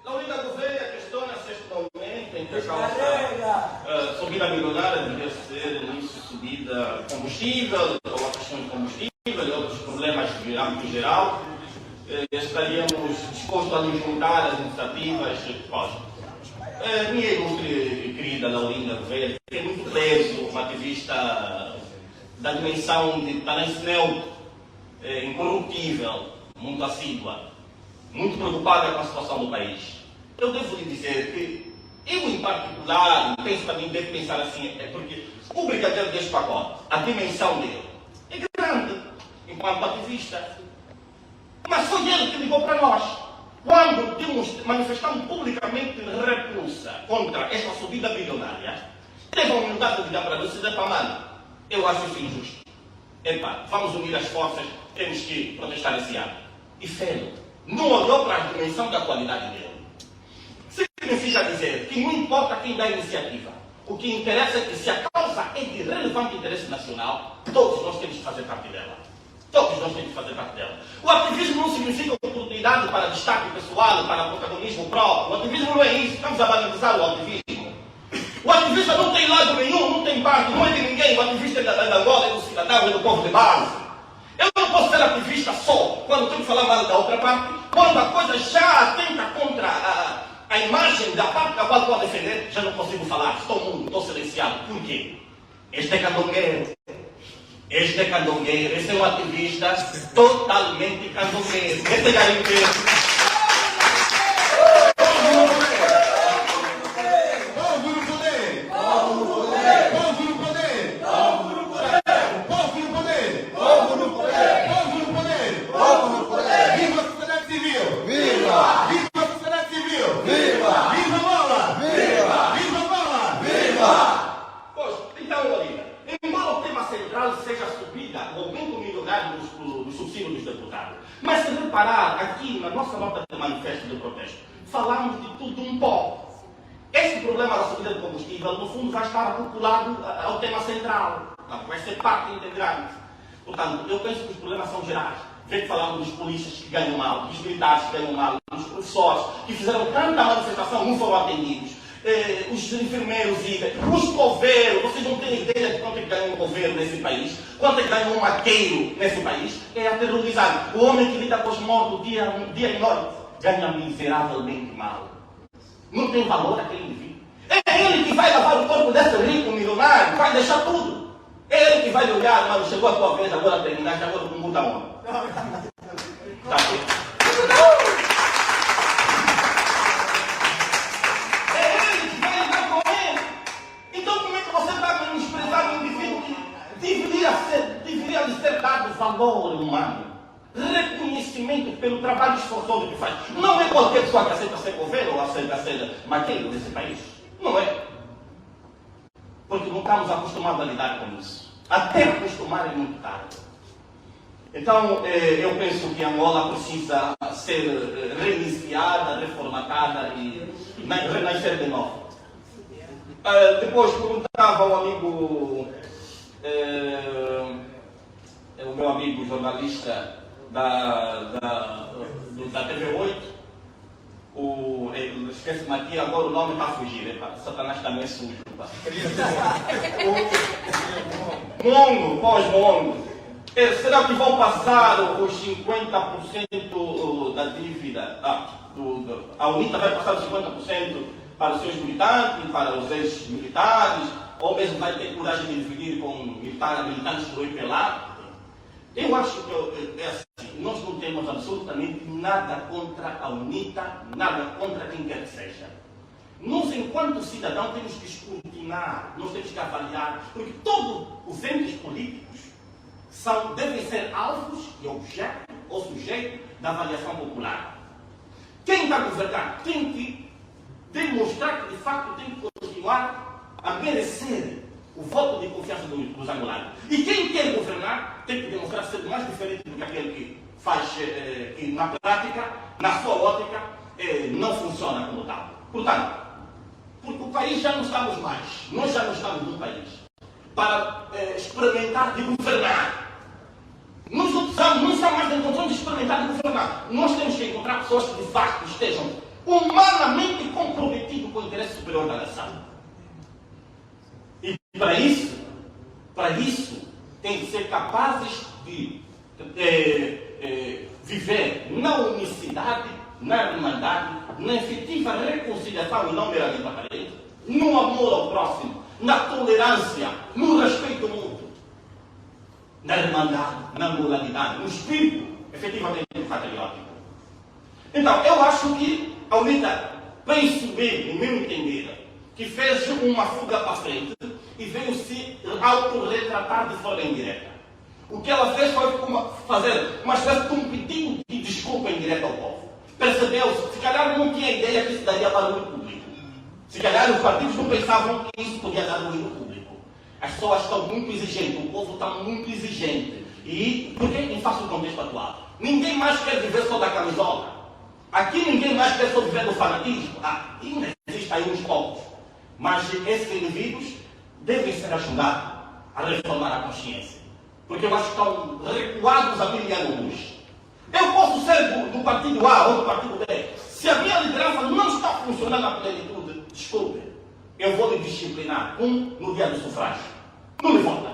Laurinda Gouveia questiona-se este momento em que a causa subida milionária deveria ser início subida de combustível, ou a questão de combustível e outros problemas de âmbito geral. Estaríamos dispostos a nos juntar às iniciativas minha ilustre querida Laurinda Gouveia tem muito peso, uma ativista da dimensão de talento neutro, incorruptível, muito assídua, muito preocupada com a situação do país. Eu devo lhe dizer que eu, em particular, penso também, devo pensar assim, é porque o brigadeiro deste pacote, a dimensão dele, é grande, enquanto ativista. Mas foi ele que ligou para nós. Quando manifestamos publicamente repulsa contra esta subida bilionária, teve a humildade de ligar para nós e dizer, mano, eu acho isso injusto. Epá, vamos unir as forças, temos que protestar esse ato. E fez. Não olhou para a dimensão da qualidade dele. Significa dizer que não importa quem dá a iniciativa. O que interessa é que se a causa é de relevante interesse nacional, todos nós temos que fazer parte dela. Todos nós temos que fazer parte dela. O ativismo não significa oportunidade para destaque pessoal, para protagonismo próprio. O ativismo não é isso. Estamos a banalizar o ativismo. O ativista não tem lado nenhum, não tem parte, não é de ninguém. O ativista é da Angola, é do cidadão, é do povo de base. Eu não posso ser ativista só quando tenho que falar mal da outra parte, quando a coisa já atenta contra a imagem da parte da qual estou a defender, já não consigo falar. Estou mudo, estou silenciado. Por quê? Este é candongueiro. Este é candongueiro. Esse é um ativista totalmente candongueiro. Esse é garimpeiro. Mas se reparar, aqui na nossa nota de manifesto de protesto, falamos de tudo um pouco. Este problema da subida de combustível, no fundo, vai estar acoplado ao tema central. Vai ser parte integrante. Portanto, eu penso que os problemas são gerais. Vê que falamos dos polícias que ganham mal, dos militares que ganham mal, dos professores que fizeram tanta manifestação, não foram atendidos. Os enfermeiros e os coveiros, vocês não têm ideia de quanto é que ganha um coveiro nesse país, quanto é que ganha um maqueiro nesse país, é aterrorizado. O homem que lida com os mortos dia e noite ganha miseravelmente mal. Não tem valor aquele indivíduo. É ele que vai lavar o corpo desse rico milionário, vai deixar tudo. É ele que vai olhar, mano, chegou a tua vez, agora terminaste, agora com muita honra. Tá bem. Deveria lhe ser dado valor humano, reconhecimento pelo trabalho esforçoso que faz. Não é qualquer pessoa que aceita ser governo ou aceita ser maqueiro desse país. Não é. Porque não estamos acostumados a lidar com isso. Até acostumar é muito tarde. Então, eu penso que Angola precisa ser reiniciada, reformatada e renascer de novo. Depois perguntava ao amigo meu amigo jornalista da TV8, esquece-me aqui, agora o nome está a fugir, Satanás também é sujo. Mongo, pós-Mongo. Será que vão passar os 50% da dívida? A UNITA vai passar os 50% para os seus militantes, para os ex-militares, ou mesmo vai ter coragem de dividir com militantes do IPLA? Eu acho que é assim, nós não temos absolutamente nada contra a UNITA, nada contra quem quer que seja. Nós, enquanto cidadãos, temos que escrutinar, nós temos que avaliar, porque todos os entes políticos devem ser alvos e objeto ou sujeito da avaliação popular. Quem está a governar tem que demonstrar que, de facto, tem que continuar a merecer o voto de confiança dos angolanos. E quem quer governar tem que demonstrar ser mais diferente do que aquele que faz, que na prática, na sua ótica, não funciona como tal. Portanto, porque o país já não estamos mais, nós já não estamos no país para experimentar de governar. Nós não estamos mais em condições de experimentar de governar. Nós temos que encontrar pessoas que de facto estejam humanamente comprometidas com o interesse superior da nação. E para isso tem que ser capazes de viver na unicidade, na irmandade, na efetiva reconciliação e não meramente aparente, no amor ao próximo, na tolerância, no respeito mútuo, na irmandade, na moralidade, no espírito efetivamente patriótico. Então, eu acho que a UNITA, penso bem, no meu entender, que fez uma fuga para frente e veio se autorretratar de forma indireta. O que ela fez foi fazer uma espécie de um pedido de desculpa indireta ao povo. Percebeu-se, se calhar não tinha ideia que isso daria barulho público. Se calhar os partidos não pensavam que isso podia dar barulho público. As pessoas estão muito exigentes, o povo está muito exigente. E porque em face do contexto atual, ninguém mais quer viver só da camisola. Aqui ninguém mais quer só viver do fanatismo. Ainda existem aí uns poucos. Mas esses indivíduos devem ser ajudados a reformar a consciência. Porque eu acho que estão recuados a 1000 anos. Eu posso ser do partido A ou do partido B. Se a minha liderança não está funcionando à plenitude, desculpe, eu vou lhe disciplinar. No dia do sufrágio. Não me vota.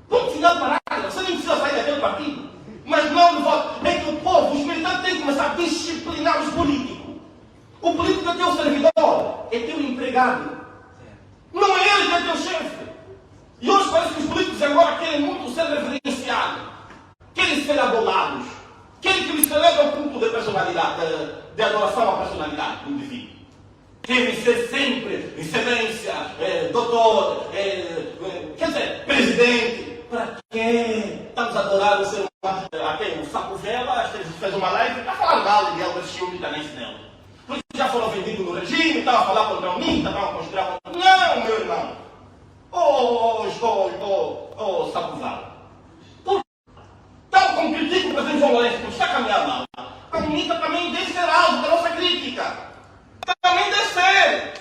Ponto final parágrafo. Você nem precisa sair daquele partido. Mas não me vota. É que o povo, os militantes têm que começar a disciplinar os políticos. O político é teu servidor, é teu empregado. Não é ele que é teu chefe. E hoje parece que os políticos agora querem muito ser reverenciados. Querem ser adulados. Querem que lhes celebram o culto de personalidade, de adoração à personalidade do indivíduo. Querem ser sempre excelência, doutor, quer dizer, presidente. Para quê? Estamos a adorar o ser humano. Até o Saco Vela fez uma live para falar mal de Albert Chiu e da Nancy Nel. Porque já foram vendidos no regime, estavam a falar contra o Ninta, estavam a conspirar contra... Não, meu irmão. Saco Vela. Tal como critica o presidente João Lourenço, que está caminhando mal. A UNITA também deve ser alvo da nossa crítica. Também deve ser.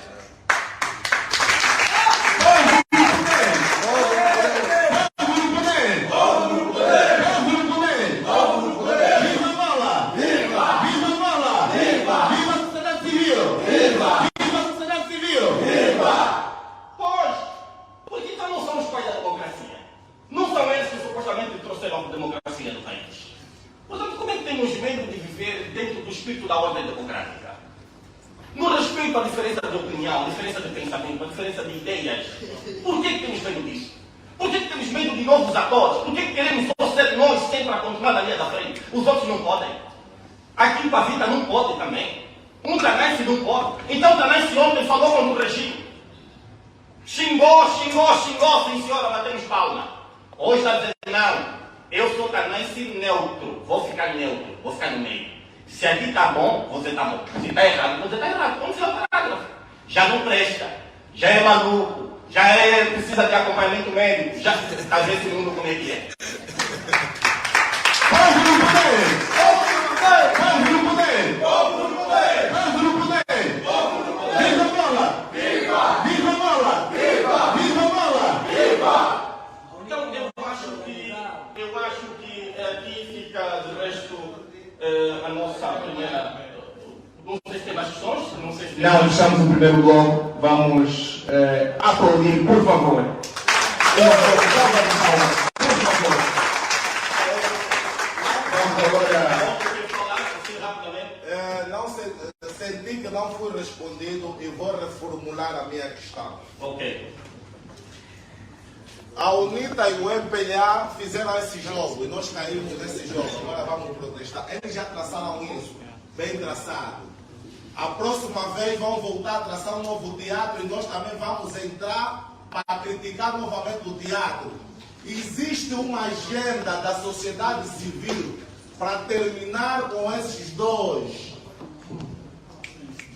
Democracia do país. Portanto, como é que temos medo de viver dentro do espírito da ordem democrática? No respeito à diferença de opinião, à diferença de pensamento, à diferença de ideias. Por que temos medo disso? Por que temos medo de novos atores? Por que queremos só ser nós sempre a continuar na linha da frente? Os outros não podem. Aqui para a vida não pode também. Um Tanassi não pode. Então Tanassi ontem falou contra o regime. Xingou, sim senhora, batemos palma. Hoje está dizendo não. Eu sou Tanassi neutro, vou ficar neutro, vou ficar no meio. Se aqui está bom, você está bom. Se está errado, você está errado. Vamos ver o parágrafo. Já não presta, já é maluco, já precisa de acompanhamento médico, já está vendo esse mundo como é que é. Povo no poder! Povo no poder! Povo no poder! Povo no poder! Povo no poder! Viva Bola! Viva! Viva Bola! Viva! Viva Bola! Viva! Então eu acho que Não estamos no primeiro bloco. Vamos aplaudir, por favor. Senti que não foi respondido e vou reformular a minha questão. Ok. A UNITA e o MPLA fizeram esse jogo e nós caímos nesse jogo. Agora vamos protestar. Eles já traçaram isso, bem traçado. A próxima vez vão voltar a traçar um novo teatro e nós também vamos entrar para criticar novamente o teatro. Existe uma agenda da sociedade civil para terminar com esses dois.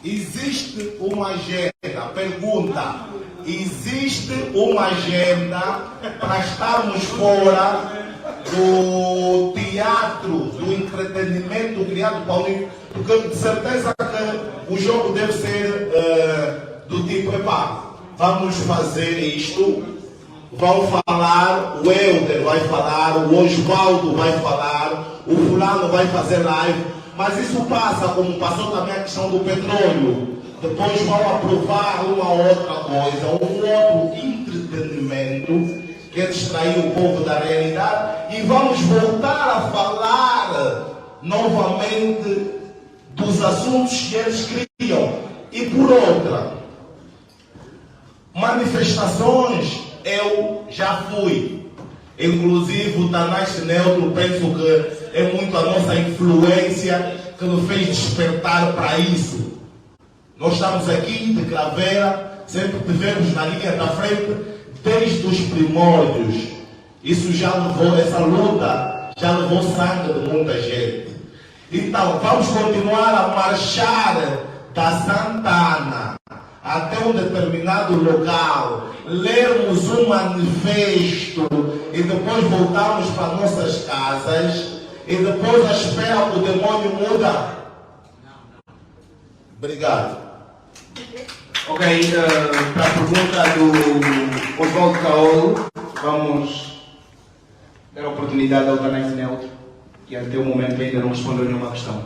Existe uma agenda. Pergunta: existe uma agenda para estarmos fora do teatro, do entretenimento criado para o... Porque de certeza que o jogo deve ser do tipo, vamos fazer isto, vão falar, o Helder vai falar, o Osvaldo vai falar, o fulano vai fazer live, mas isso passa, como passou também a questão do petróleo. Depois vão aprovar uma outra coisa, um outro entretenimento que é distrair o povo da realidade, e vamos voltar a falar novamente dos assuntos que eles criam. E por outra, manifestações eu já fui. Inclusive o Tanás Neutro, penso que é muito a nossa influência que nos fez despertar para isso. Nós estamos aqui de Craveira, sempre tivemos na linha da frente desde os primórdios. Isso já levou, essa luta já levou sangue de muita gente. Então vamos continuar a marchar da Santana até um determinado local, lermos um manifesto e depois voltarmos para nossas casas e depois à espera que o demônio muda. Obrigado. Ok, para a pergunta do Osvaldo Caolo, vamos dar a oportunidade ao Tanás Neutro, que até o momento ainda não respondeu nenhuma questão.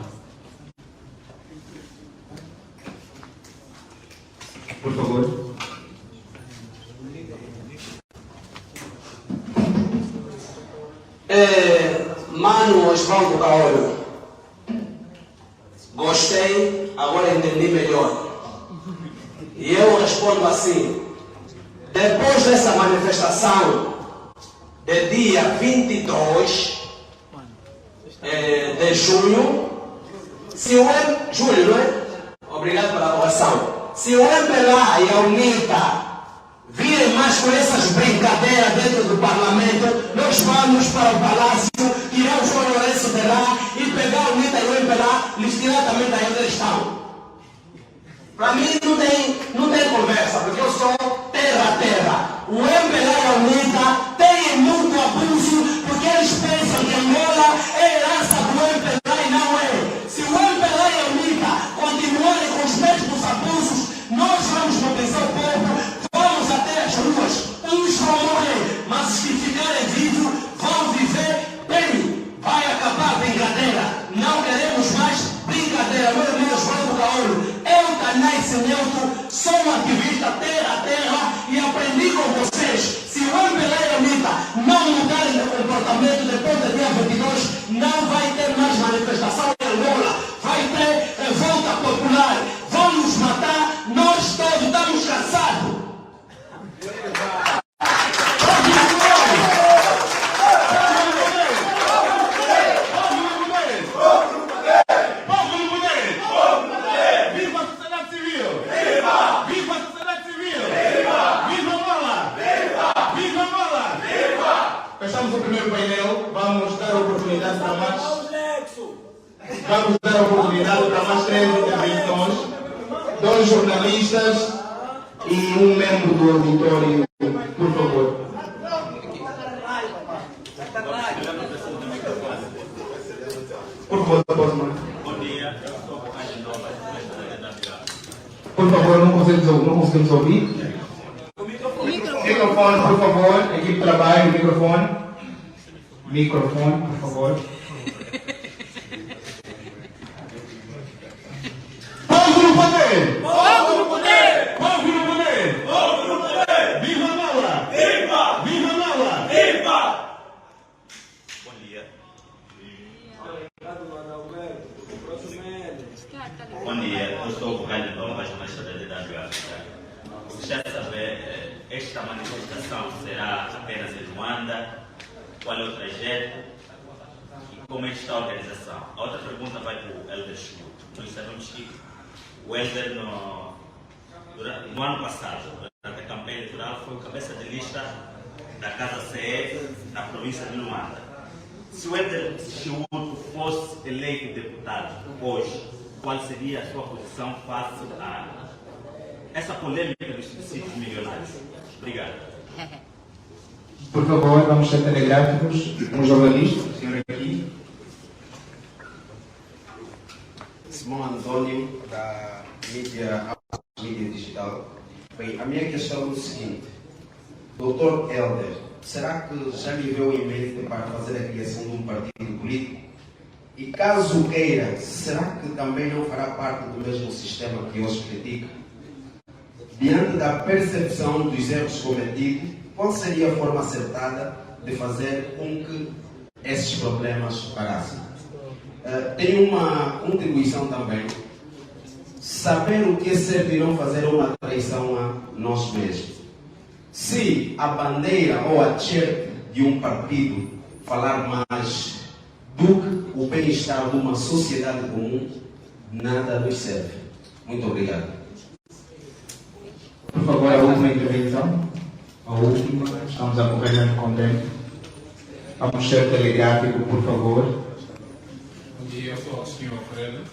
Por favor. Mano Osvaldo Caolo, gostei, agora entendi melhor. E eu respondo assim: depois dessa manifestação de dia 22 de junho, se o julho, não é? Obrigado pela correção. Se o MPLA e a UNITA virem mais com essas brincadeiras dentro do Parlamento, nós vamos para o Palácio, tirar o João Lourenço de lá e pegar a UNITA e o MPLA, lhes tirar também da onde eles estão. Para mim não tem conversa, porque eu sou terra a terra. O MPLA e a UNITA têm muito abuso, porque eles pensam que Angola é herança do MPLA e não é. Se o MPLA e a UNITA continuarem com os mesmos abusos, nós vamos mobilizar o povo, vamos até as ruas, uns vão morrer, mas os que ficarem vivos vão viver bem. Vai acabar a brincadeira, não queremos mais brincadeira. Meu irmão Osvaldo Caolo, eu, Tanás Neutro, sou um ativista terra a terra e aprendi com vocês. Se o MPLA e a UNITA não mudarem de comportamento depois do dia 22, não vai ter mais manifestação em Angola, vai ter revolta popular, vão nos matar, nós todos estamos cansados. Fechamos o primeiro painel, vamos dar a oportunidade para mais. Vamos dar a oportunidade para mais 3 intervenções, 2 jornalistas e um membro do auditório, por favor. Por favor, Bom dia, eu sou o Angelo da Virada. Por favor, não conseguimos ouvir. Microfone, por favor. Equipe de trabalho, microfone. Microfone, por favor. Vamos no poder! esta manifestação será apenas em Luanda? Qual é o trajeto? E como é que está a organização? A outra pergunta vai para o Helder Schmuck. Nós sabemos que o Helder, no ano passado, durante a campanha eleitoral, foi o cabeça de lista da Casa CE na província de Luanda. Se o Helder Schmuck fosse eleito deputado hoje, qual seria a sua posição face a essa polêmica dos subsídios milionários? Obrigado. Por favor, vamos ser telegráficos. Um jornalista, o senhor aqui. Simão Antônio, da mídia digital. Bem, a minha questão é o seguinte. Doutor Helder, será que já lhe veio em mente para fazer a criação de um partido político? E caso queira, será que também não fará parte do mesmo sistema que hoje critica? Diante da percepção dos erros cometidos, qual seria a forma acertada de fazer com que esses problemas parassem? Tenho uma contribuição também. Saber o que é certo e não fazer uma traição a nós mesmos. Se a bandeira ou a t-shirt de um partido falar mais do que o bem-estar de uma sociedade comum, nada nos serve. Muito obrigado. Por favor, a última intervenção. A última. Estamos a correr com o tempo. Vamos ser telegráfico, por favor. Bom dia, eu sou o Sr. Alfredo.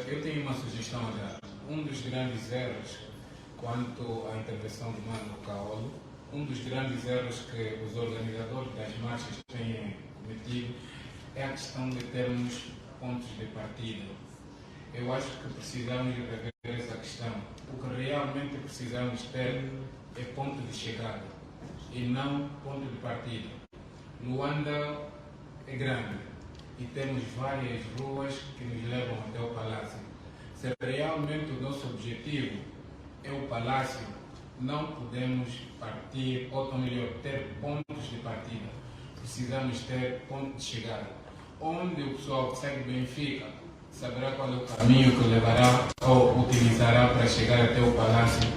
Eu tenho uma sugestão a dar. Um dos grandes erros quanto à intervenção do Mano Caolo, um dos grandes erros que os organizadores das marchas têm cometido é a questão de termos pontos de partida. Eu acho que precisamos rever essa questão. O que realmente precisamos ter é ponto de chegada e não ponto de partida. Luanda é grande e temos várias ruas que nos levam até o palácio. Se realmente o nosso objetivo é o palácio, não podemos partir, ou melhor, ter pontos de partida. Precisamos ter ponto de chegada. Onde o pessoal que segue Benfica saberá qual é o caminho que levará ou utilizará para chegar até o palácio.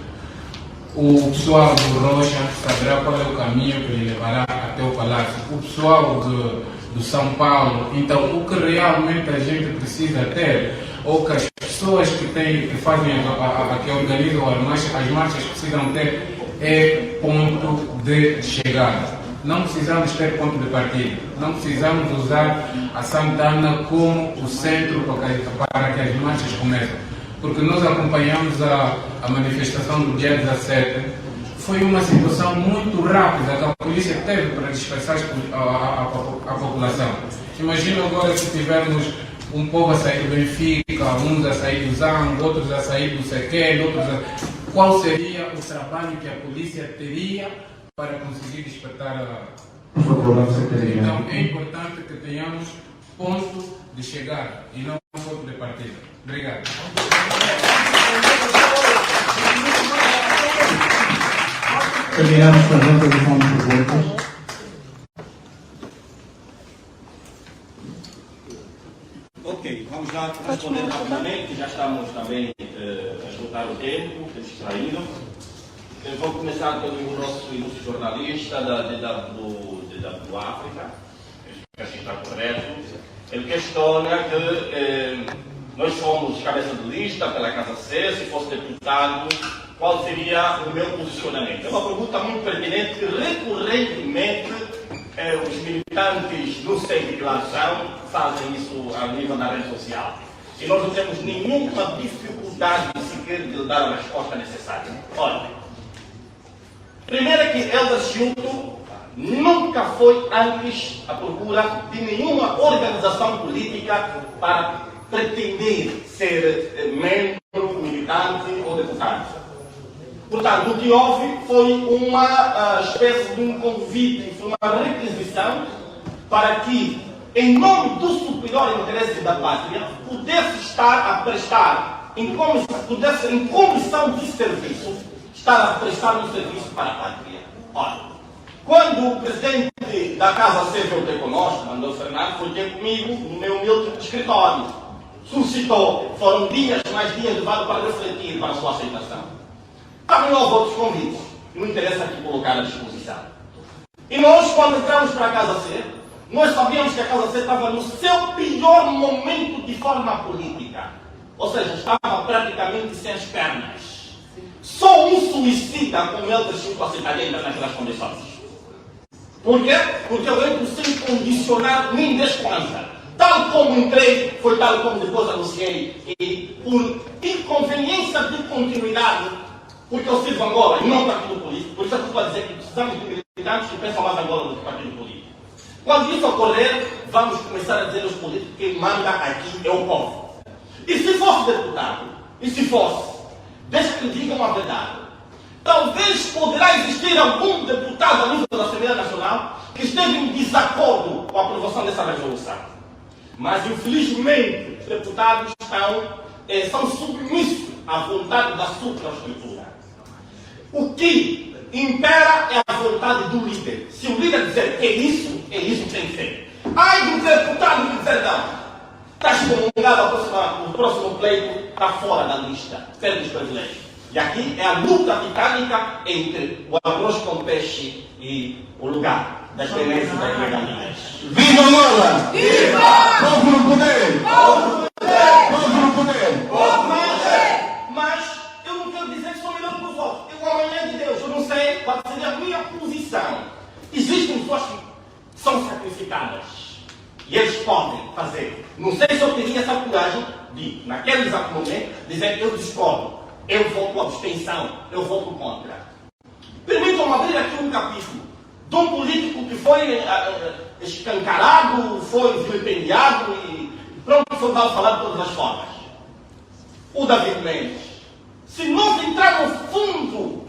O pessoal do Rocha saberá qual é o caminho que lhe levará até o palácio. O pessoal do São Paulo. Então, o que realmente a gente precisa ter, ou que as pessoas que fazem, que organizam as marchas precisam ter, é ponto de chegada. Não precisamos ter ponto de partida. Não precisamos usar a Santana como o centro para que as marchas comecem. Porque nós acompanhamos a manifestação do dia 17. Foi uma situação muito rápida que a polícia teve para dispersar a população. Imagina agora se tivermos um povo a sair do Benfica, uns a sair do Zango, outros a sair do Sequel, Qual seria o trabalho que a polícia teria para conseguir despertar a... Então é importante que tenhamos ponto de chegada e não ponto de partida. Obrigado. Terminamos com a intervenção de perguntas. Ok, vamos lá responder rapidamente, já estamos também a esgotar o tempo, distraído. Eu vou começar pelo nosso ilustre jornalista da DW África, acho que está correto. Ele questiona que nós somos cabeça de lista pela Casa C, se fosse deputado, qual seria o meu posicionamento? É uma pergunta muito pertinente que recorrentemente os militantes do Sem Declaração fazem isso a nível da rede social. E nós não temos nenhuma dificuldade sequer de dar a resposta necessária. Olha, primeiro é que Helder Schmuck nunca foi antes à procura de nenhuma organização política para pretender ser membro, militante ou deputado. Portanto, o que houve foi uma espécie de um convite, foi uma requisição para que, em nome do superior interesse da pátria, pudesse estar a prestar, em comissão de serviço, estar a prestar um serviço para a pátria. Olha, quando o presidente da Casa C veio ter conosco, Manuel Fernando, foi ter comigo no meu humilde escritório. Suscitou, foram dias, mais dias levados para refletir para a sua aceitação. Também houve outros convites. não interessa aqui colocar à disposição. E nós, quando entramos para a Casa C, nós sabíamos que a Casa C estava no seu pior momento de forma política. Ou seja, estava praticamente sem as pernas. Só um suicida como Helder Schmidt aceitaria entrar naquelas condições. Por quê? Porque eu entro sem condicionar nem desconfiança. Tal como entrei, foi tal como depois anunciei. E por inconveniência de continuidade, porque eu sirvo Angola e não partido político, por isso eu estou a dizer que precisamos de militantes que pensam mais Angola do que partido político. Quando isso ocorrer, vamos começar a dizer aos políticos que quem manda aqui é o povo. E se fosse deputado, e se fosse, deixa que digam a verdade. Talvez poderá existir algum deputado a nível da Assembleia Nacional que esteve em desacordo com a aprovação dessa resolução. Mas, infelizmente, os deputados são submissos à vontade da supraestrutura. O que impera é a vontade do líder. Se o líder dizer que é isso que tem que ser. Ai do deputado que dizer não. Está excomungado o próximo pleito, está fora da lista, perde os privilégios. E aqui é a luta titânica entre o arroz com peixe e o lugar das belezas e das regalias. Viva Angola! Viva! Povo no poder! Povo no poder! Povo no poder! Povo no poder! Mas eu não quero dizer que sou melhor que os outros. Eu, amanhã de Deus, eu não sei qual seria a minha posição. Existem pessoas que são sacrificadas. E eles podem fazer. Não sei se eu teria essa coragem de, naquele exato momento, dizer que eu discordo, eu voto abstenção, eu voto contra. Permitam-me abrir aqui um capítulo de um político que foi escancarado, foi vilipendiado e pronto, foi mal falado de todas as formas. O David Mendes. Se nós entrar no fundo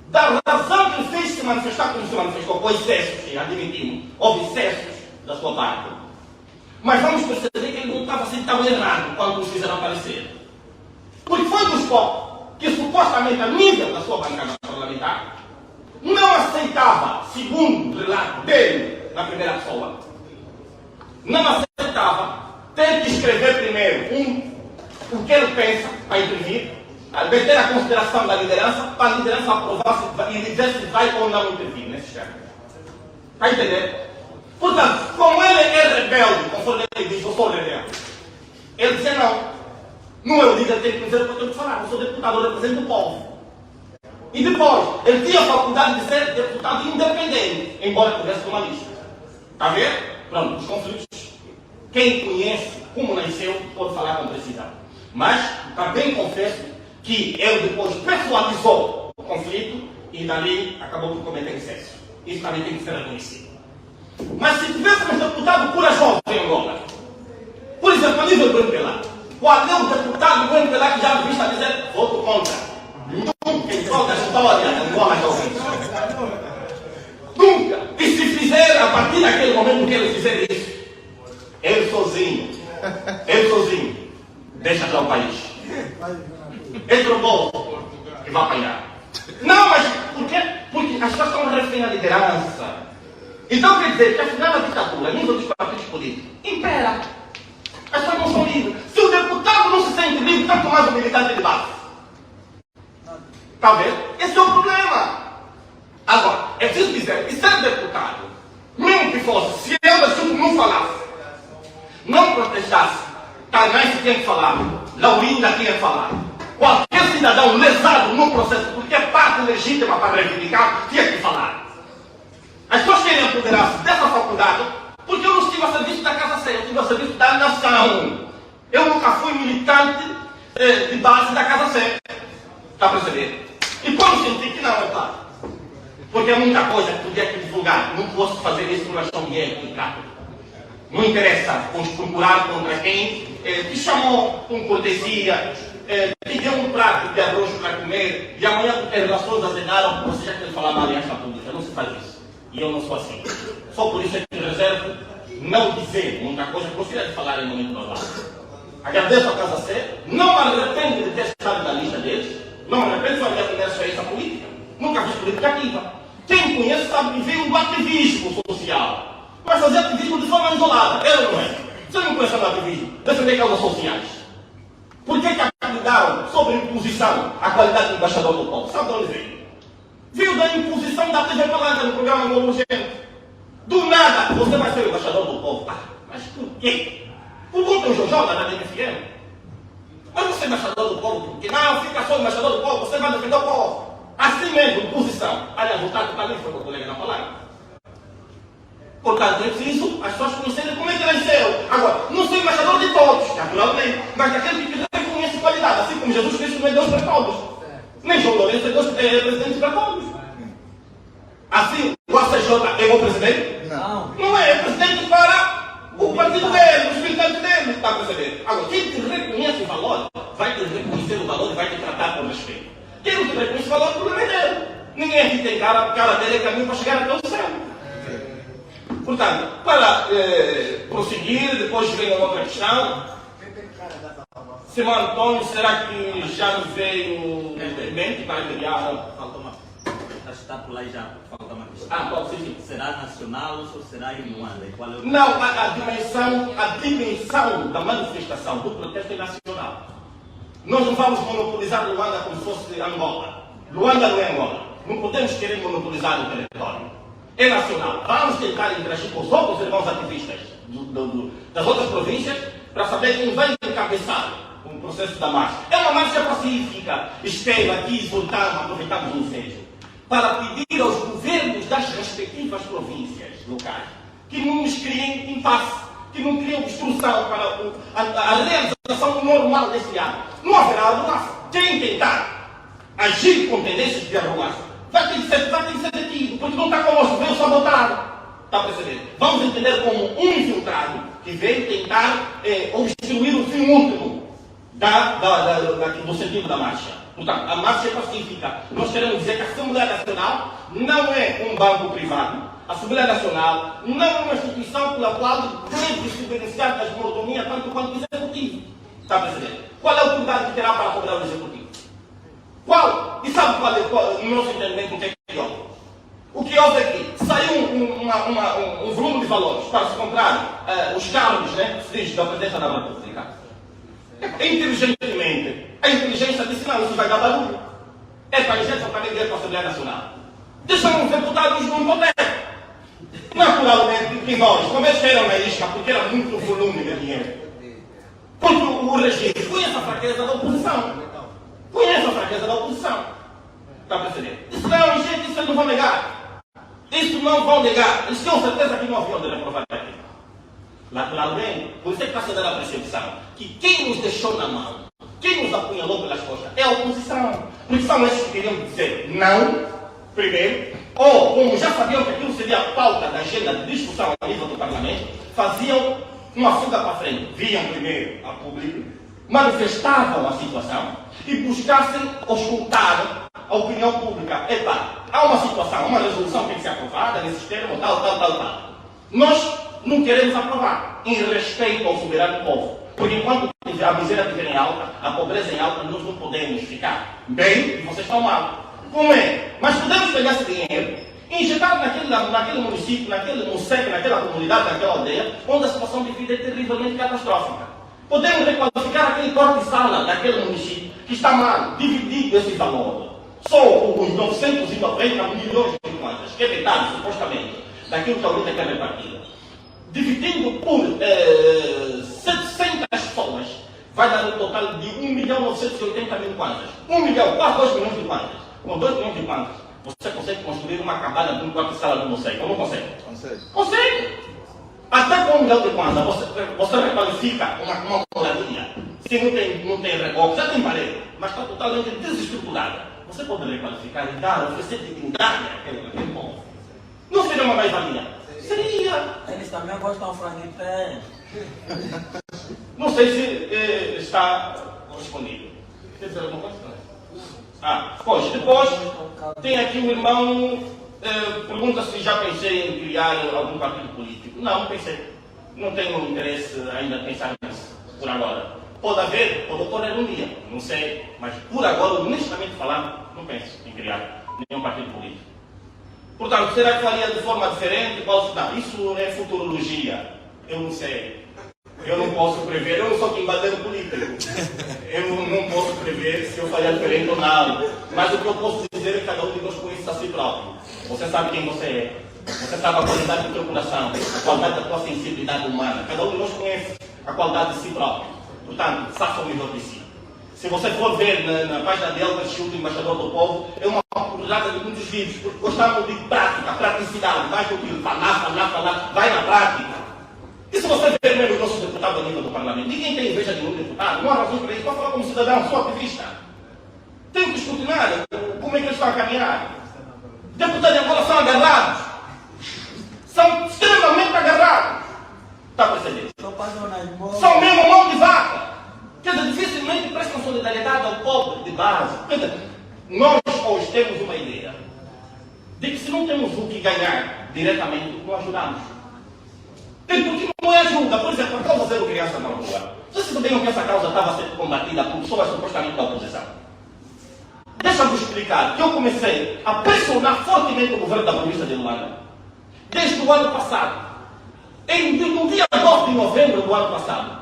da razão que ele fez se manifestar como se manifestou, com excessos, e admitimos, houve excessos da sua parte. Mas vamos perceber que ele não estava assim tão errado quando nos fizeram aparecer. Porque foi dos poucos que supostamente a nível da sua bancada parlamentar não aceitava, segundo o relato dele na primeira pessoa, não aceitava ter que escrever primeiro o que ele pensa para intervir, meter a consideração da liderança, para a liderança aprovar e dizer se vai ou não intervir nesse tema. Está a entender? Portanto, como ele é rebelde, conforme ele diz, eu sou rebelde, ele diz não é o líder que tem que dizer o que eu tenho que falar, eu sou deputado, eu represento o povo. E depois, ele tinha a faculdade de ser deputado independente, embora tivesse uma lista. Está a ver? Pronto, os conflitos. Quem conhece como nasceu pode falar com precisão. Mas também confesso que ele depois pessoalizou o conflito e dali acabou por cometer excesso. Isso também tem que ser reconhecido. Mas se tivéssemos deputado corajoso em Angola, por exemplo, a nível do MPLA, qual é o deputado do MPLA que já me vista dizer voto contra? Nunca em toda a história de Angola já ouvi. Nunca! E se fizer, a partir daquele momento que ele fizer isso, ele sozinho, deixa já o país. Entra o bolso e vai apanhar. Não, mas por quê? Porque as pessoas estão refém à liderança. Então quer dizer que afinal a ditadura, a nível dos partidos políticos, impera. As pessoas não são livres. Se o deputado não se sente livre, tanto mais o militante de base. Está vendo? Esse é o problema. Agora, é preciso dizer que ser deputado, mesmo que fosse, se ele não falasse, não protestasse, Tanais tinha que falar, Laurinda tinha que falar. Qualquer cidadão lesado no processo, porque é parte legítima para reivindicar, tinha que falar. As pessoas querem apoderar-se dessa faculdade porque eu não estive a serviço da Casa C, eu estive a serviço da nação. Eu nunca fui militante de base da Casa C. Está a perceber? E quando senti que não, é claro. Porque é muita coisa que podia divulgar. Não posso fazer isso por questão de ética. Não interessa procurar contra quem te chamou com cortesia, te deu um prato de arroz para comer e amanhã as relações azenaram porque você já quer falar mal em esta pública. Não se faz isso. E eu não sou assim. Só por isso é que reservo não dizer muita coisa que gostaria de falar em momento normal. Agradeço a Casa C, não me arrependo de ter estado na lista deles, não me arrependo, foi a minha primeira experiência política. Nunca fiz política ativa. Quem conhece sabe que veio do ativismo social. Mas fazer ativismo de forma isolada, ela não é. Você não conhece o ativismo, defender causas sociais. Por que apelidaram sobre imposição a qualidade de embaixador do povo? Sabe de onde veio? Viu da imposição da TV Palanca no programa Globo Urgente. Do nada, você vai ser o embaixador do povo. Ah, mas por quê? Pergunta o Jojola na DMFM. Mas você é embaixador do povo por quê? Não, fica só embaixador do povo, você vai defender o povo. Assim mesmo, imposição. Aliás, o Tato também foi com o colega na Palanca. Portanto, é preciso as pessoas conhecerem como é que nasceu. Agora, não sou embaixador de todos, naturalmente, mas daquele que reconhece qualidade, assim como Jesus Cristo não é Deus para todos. Nem João Lourenço é presidente para todos. Assim, o ACJ é o presidente? Não. Não é presidente para o partido dele, os militantes dele, está a perceber? Agora, quem te reconhece o valor, vai te reconhecer o valor e vai te tratar com respeito. Quem não te reconhece o valor, o problema é dele. Ninguém aqui tem cara dele é caminho para chegar até o céu. Portanto, para prosseguir, depois vem uma outra questão. Simão Antônio, será que já nos veio em mente para criar? Falta uma. Está por lá já, falta uma questão. Ah, pode ser. Será nacional ou será em Luanda? Qual é o... Não, a dimensão da manifestação do protesto é nacional. Nós não vamos monopolizar Luanda como se fosse Angola. Luanda não é Angola. Não podemos querer monopolizar o território. É nacional. Vamos tentar interagir com os outros irmãos ativistas das outras províncias para saber quem vai encabeçar o processo da marcha. É uma marcha pacífica. Espero aqui exortar, aproveitamos o ensejo, para pedir aos governos das respectivas províncias locais que não nos criem impasse, que não criem obstrução para a realização normal desse ato. Não haverá arruaça. Quem tentar agir com tendências de arruaça vai ter que ser detido, porque não está conosco, veio sabotar. Está a perceber? Vamos entender como um infiltrado que veio tentar obstruir o fim último do sentido da marcha. Portanto, a marcha é pacífica. Nós queremos dizer que a Assembleia Nacional não é um banco privado. A Assembleia Nacional não é uma instituição pela qual deve se beneficiar das mordomias tanto quanto o Executivo. Está a perceber? Qual é o cuidado que terá para cobrar o Executivo? Qual? E sabe qual é o nosso entendimento do que é que houve? O que houve aqui? Saiu um volume de valores para se comprar os cargos, né, se diz, da Presidência da República. Inteligentemente, a inteligência disse, não, isso vai dar barulho. É para a inteligência também direito para a Assembleia Nacional. Deixam os deputados no poder. Naturalmente, que nós, como eles eram na isca, porque era muito volume de dinheiro. Porque o regime conhece a fraqueza da oposição. Conhece a fraqueza da oposição. Está a perceber? Isso não, gente, isso eles não vão negar. Isso não vão negar. Eles têm certeza que não haviam de reprovar aqui. Naturalmente, por isso é que está sendo a percepção que quem nos deixou na mão, quem nos apunhalou pelas costas, é a oposição. Porque são esses que queriam dizer não, primeiro, ou como já sabiam que aquilo seria a pauta da agenda de discussão a nível do Parlamento, faziam uma fuga para frente. Viam primeiro a público, manifestavam a situação e buscassem auscultar a opinião pública. Epá, há uma situação, uma resolução que tem que ser aprovada nesses termos, tal. Nós não queremos aprovar, em respeito ao soberano povo. Porque enquanto a miséria estiver em alta, a pobreza em alta, nós não podemos ficar bem e vocês estão mal. Como é? Mas podemos pegar esse dinheiro e injetar naquele município, naquele município, naquela comunidade, naquela aldeia, onde a situação de vida é terrivelmente catastrófica. Podemos requalificar aquele corte de sala daquele município que está mal, dividido esse valor. Só os 990 milhões de kwanzas, que é metade, supostamente, daquilo que a Luta quer repartir. Dividindo por 700 pessoas, vai dar um total de 1.980.000 kwanzas. 1 milhão, quase 2 milhões de kwanzas. Com 2 milhões de kwanzas, você consegue construir uma cabana de um quarto de sala de mosaico. Ou não consegue? Consegue. Até com 1 milhão de kwanzas, você requalifica uma moradia. Se não tem reboque, já tem parede, mas está totalmente desestruturada. Você pode requalificar e dar, oferecer dignidade àquele povo. Não seria uma mais-valia? Seria. Eles também gostam de frango em pé. Não sei se está respondido. Quer dizer alguma coisa? Pois, depois tem aqui um irmão, pergunta se já pensei em criar algum partido político. Não pensei. Não tenho interesse ainda em pensar nisso, por agora. Pode haver, pode ocorrer um dia, não sei. Mas por agora, honestamente falando, não penso em criar nenhum partido político. Portanto, será que faria de forma diferente? Não, isso é futurologia. Eu não sei. Eu não posso prever, eu não sou quimbadeiro político. Eu não posso prever se eu falhar diferente ou não. Mas o que eu posso dizer é que cada um de nós conhece a si próprio. Você sabe quem você é. Você sabe a qualidade do teu coração, a qualidade da tua sensibilidade humana. Cada um de nós conhece a qualidade de si próprio. Portanto, faça o melhor de si. Se você for ver na página de Elder Schultz, embaixador do povo, é uma oportunidade de muitos vídeos, porque gostamos de prática, praticidade. Mais do que falar, vai na prática. E se você ver mesmo os nossos deputados a nível do parlamento, ninguém tem inveja de um deputado, não há razão para isso, para falar como cidadão, sou ativista. Tem que escrutinar como é que eles estão a caminhar. Deputados de Angola são agarrados. São extremamente agarrados. Está a perceber? São mesmo mão de vaca. Quer dizer, dificilmente prestam solidariedade ao povo de base. Quer dizer, nós hoje temos uma ideia de que se não temos o que ganhar diretamente, não ajudamos. Porque não é ajuda. Por exemplo, a causa Zero Criança na Rua. Vocês sabiam que essa causa estava a ser combatida por pessoas supostamente da oposição? Deixa-me explicar que eu comecei a pressionar fortemente o governo da província de Luanda desde o ano passado. No dia 9 de novembro do ano passado,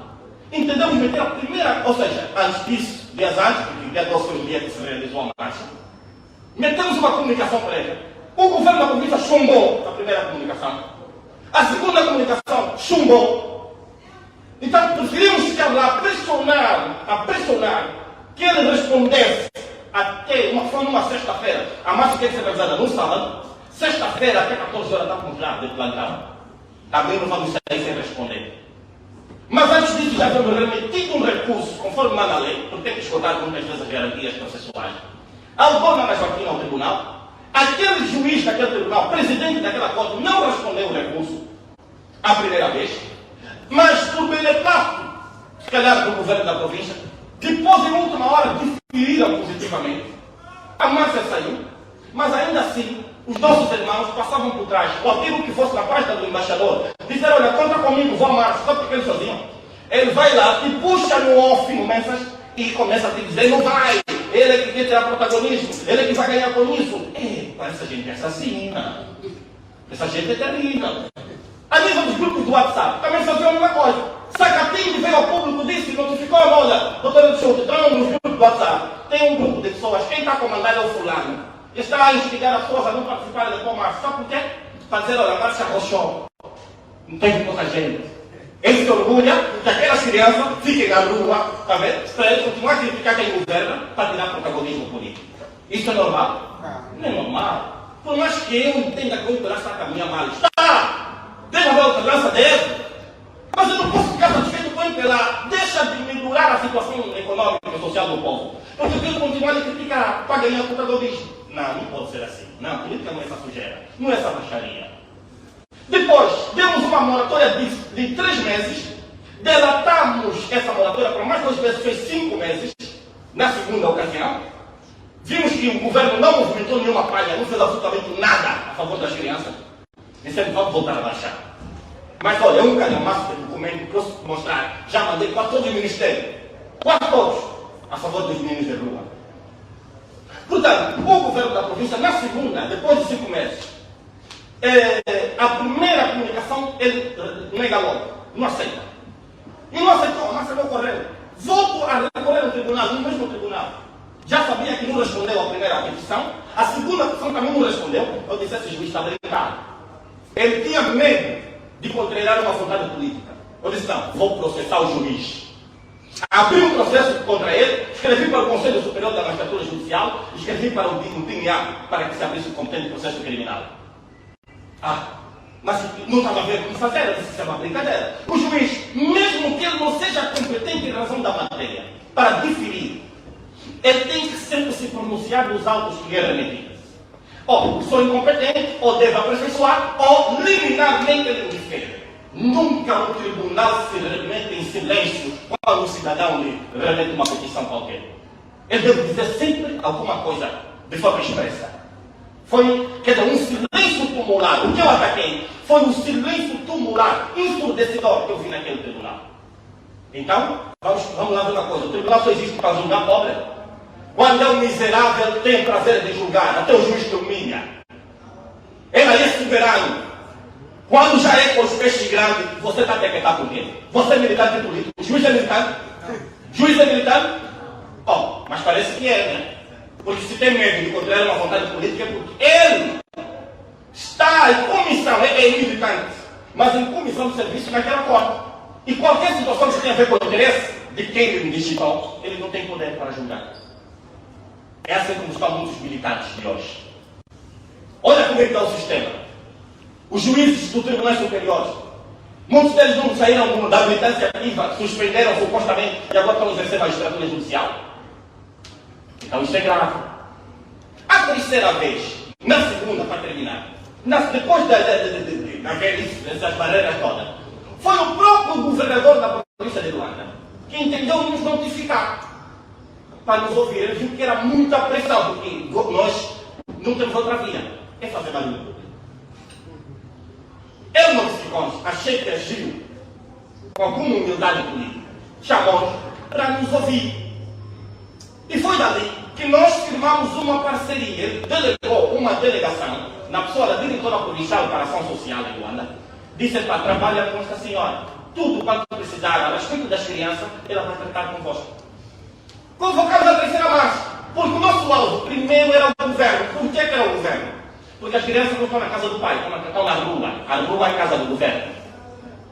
entendemos meter a primeira, ou seja, antes disso, dias antes, porque dia 12 foi o dia que se realizou a marcha, metemos uma comunicação prévia. O governo da província chumbou a primeira comunicação. A segunda comunicação chumbou. Então preferimos ficar lá a pressionar que ele respondesse até numa sexta-feira. A marcha tem que ser realizada no sábado. Sexta-feira até 14 horas estamos lá de plantão. Também não vamos sair sem responder. Mas antes disso já temos remetido um recurso, conforme manda a lei, porque tem que esgotar muitas vezes as garantias processuais. Ao Dona Joaquim ao tribunal. Aquele juiz daquele tribunal, presidente daquela corte, não respondeu o recurso a primeira vez, mas por beneplácito, se calhar do governo da província, depois em última hora diferiram positivamente. A marcha saiu, mas ainda assim, os nossos irmãos passavam por trás, ou aquilo que fosse na página do embaixador, disseram, olha, conta comigo, vou à marcha, só porque eles faziam. Ele vai lá e puxa no off, no mensagem, e começa a te dizer, não vai, ele é que quer ter protagonismo, ele é que vai ganhar com isso. Essa gente é assassina, essa gente é terrível. A nível dos grupos do WhatsApp, também faziam a mesma coisa. Sacatinho veio ao público, disse, notificou, olha, doutor Schultz, então nos grupos do WhatsApp, tem um grupo de pessoas, quem está a comandar é o fulano. Ele está a instigar as pessoas a não participarem da tua marcha. Sabe por quê? Para dizer, olha, a marcha rochou. Não tem pouca gente. Ele se orgulha que aquelas crianças fiquem na rua, tá vendo? Para ele continuar a criticar quem governa para tirar protagonismo político. Isso é normal? Não é normal. Por mais que eu entenda que o Esperança está a caminhar mal, está! Deixa ver a Esperança dele. Mas eu não posso ficar satisfeito com ele pela. Deixa de melhorar a situação econômica e social do povo. Porque eu quero continuar a criticar para ganhar protagonismo. Não pode ser assim. Não, política não é essa sujeira. Não é essa baixaria. Depois, demos uma moratória de 3 meses. Delatamos essa moratória para mais 2 meses, fez 5 meses. Na segunda ocasião, vimos que o governo não movimentou nenhuma palha, não fez absolutamente nada a favor das crianças. Dissemos, vamos voltar a baixar. Mas olha, um calhamaço de documento para mostrar. Já mandei para todo o ministério. Quase todos. A favor dos meninos de rua. Portanto, o governo da província, na segunda, depois de 5 meses, a primeira comunicação, ele nega logo. Não aceita. E não aceitou, não aceitou correu. Volto a recorrer ao tribunal, no mesmo tribunal. Já sabia que não respondeu à primeira petição. A segunda petição também não respondeu. Eu disse, esse juiz está brincando. Ele tinha medo de contrariar uma vontade política. Eu disse, não, vou processar o juiz. Abri um processo contra ele, escrevi para o Conselho Superior da Magistratura Judicial, escrevi para o DINIA para que se abrisse o competente processo criminal. Mas não estava a ver o que fazer, eu disse que isso é uma brincadeira. O juiz, mesmo que ele não seja competente em razão da matéria, para diferir, ele tem que sempre se pronunciar nos autos que lhe é remetido. Ou sou incompetente, ou devo aperfeiçoar, ou liminarmente ele indifere. Nunca o tribunal se remete em silêncio quando o cidadão lhe remete uma petição qualquer. Ele deve dizer sempre alguma coisa de forma expressa. Foi, quer dizer, um silêncio tumular. O que eu ataquei foi um silêncio tumular, ensurdecedor que eu vi naquele tribunal. Então, vamos lá ver uma coisa. O tribunal só existe para julgar pobre. Quando é um miserável, tem prazer de julgar, até o juiz que humilha. Ele é soberano. Quando já é com os peixes grandes, você está a decretar por quê? Você é militante político, o juiz é militante? Juiz é militante? Oh, mas parece que é, né? Porque se tem medo de contrair uma vontade política é porque ele está em comissão, é militante, mas em comissão de serviço naquela corte. E qualquer situação que tenha a ver com o interesse de quem ele digital, ele não tem poder para julgar. É assim como estão muitos militantes de hoje. Olha como é que está o sistema. Os juízes do Tribunal Superior, muitos deles não saíram da militância ativa, suspenderam supostamente e agora estão exercendo a magistratura judicial. Então isso é grave. A terceira vez, na segunda, para terminar, depois dessas barreiras todas, foi o próprio governador da província de Luanda que entendeu nos notificar para nos ouvir. Ele viu que era muita pressão, porque nós não temos outra via, é fazer barulho público. Ele notificou-nos, achei que agiu com alguma humildade política, chamou-nos para nos ouvir. E foi dali que nós firmamos uma parceria. Ele delegou uma delegação na pessoa da diretora provincial para a ação social em Luanda. Disse para trabalhar com esta senhora. Tudo quanto precisar a respeito das crianças, ela vai tratar convosco. Convocamos a terceira marcha, porque o nosso alvo primeiro era o governo. Por que era o governo? Porque as crianças não estão na casa do pai, estão na rua. A rua é a casa do governo.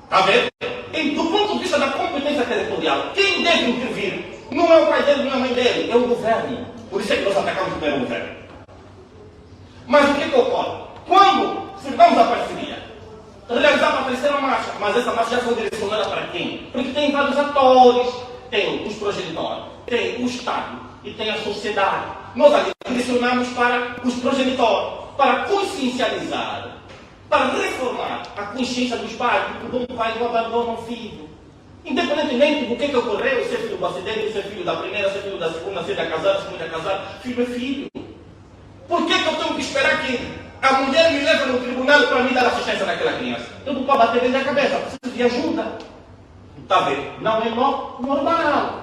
Está a ver? E do ponto de vista da competência territorial, quem deve intervir não é o pai dele, não é a mãe dele, é o governo. Por isso é que nós atacamos primeiro o governo. Mas o que ocorre? Quando firmamos a parceria, realizamos a terceira marcha, mas essa marcha já foi direcionada para quem? Porque tem vários atores, tem os progenitores, tem o Estado e tem a sociedade. Nós ali direcionamos para os progenitores, para consciencializar, para reformar a consciência dos pais, porque o bom pai não abandona o filho. Independentemente do que ocorreu, ser filho do acidente, ser filho da primeira, ser filho da segunda, ser da casada, segunda casada, filho é filho. Por que eu tenho que esperar que a mulher me leve no tribunal para me dar assistência naquela criança? Eu não posso bater dentro da cabeça, preciso de ajuda. Está a ver? Não é normal.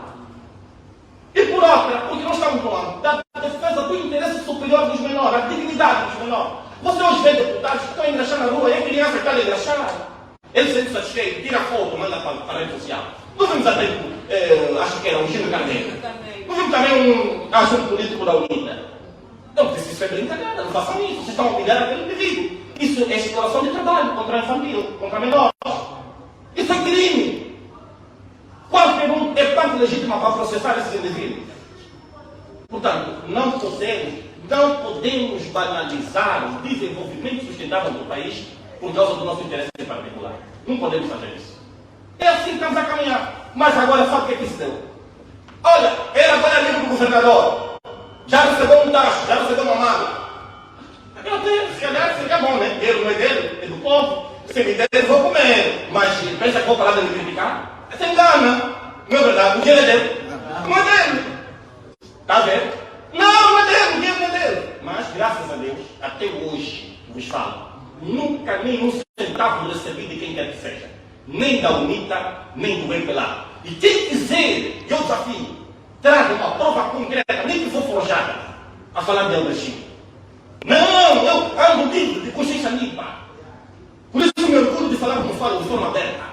E por outra, porque nós estamos falando da defesa do interesse superior dos menores, a dignidade dos menores. Você hoje vê deputados que estão a engraxar na rua e a criança está a engraxar. Ele sente satisfeito, tira foto, manda para a rede social. Nós vimos até, acho que era um Gino Carneiro. Nós vimos também um assunto político da UNITA. Então, isso é brincadeira, não façam isso. Vocês estão a humilhar aquele indivíduo. Isso é exploração de trabalho contra a infantil, contra menores. Isso é crime. Qual pergunta é tanto legítima para processar esses indivíduos? Portanto, não podemos banalizar o desenvolvimento sustentável do país por causa do nosso interesse em particular. Não podemos fazer isso. É assim que estamos a caminhar. Mas agora sabe o que se deu? Olha, ele agora é amigo do governador. Já recebeu um tacho, já recebeu uma mala. Eu tenho, se calhar seria bom, né? Ele não é dele, é do povo. Se me der, eu vou comer. Mas pensa que vou parar de me criticar? Você engana. Não é verdade? O dinheiro é dele. Não é dele. Está vendo? Não é dele, o dinheiro não é dele. Mas, graças a Deus, até hoje, vos falo, nunca nem um centavo recebi de quem quer que seja. Nem da UNITA, nem do MPLA. E quem quiser, eu desafio, traga uma prova concreta, nem que for forjada, a falar de Helder Chico. Não, eu ando livre, de consciência limpa. Por isso me orgulho de falar como falo, de forma aberta.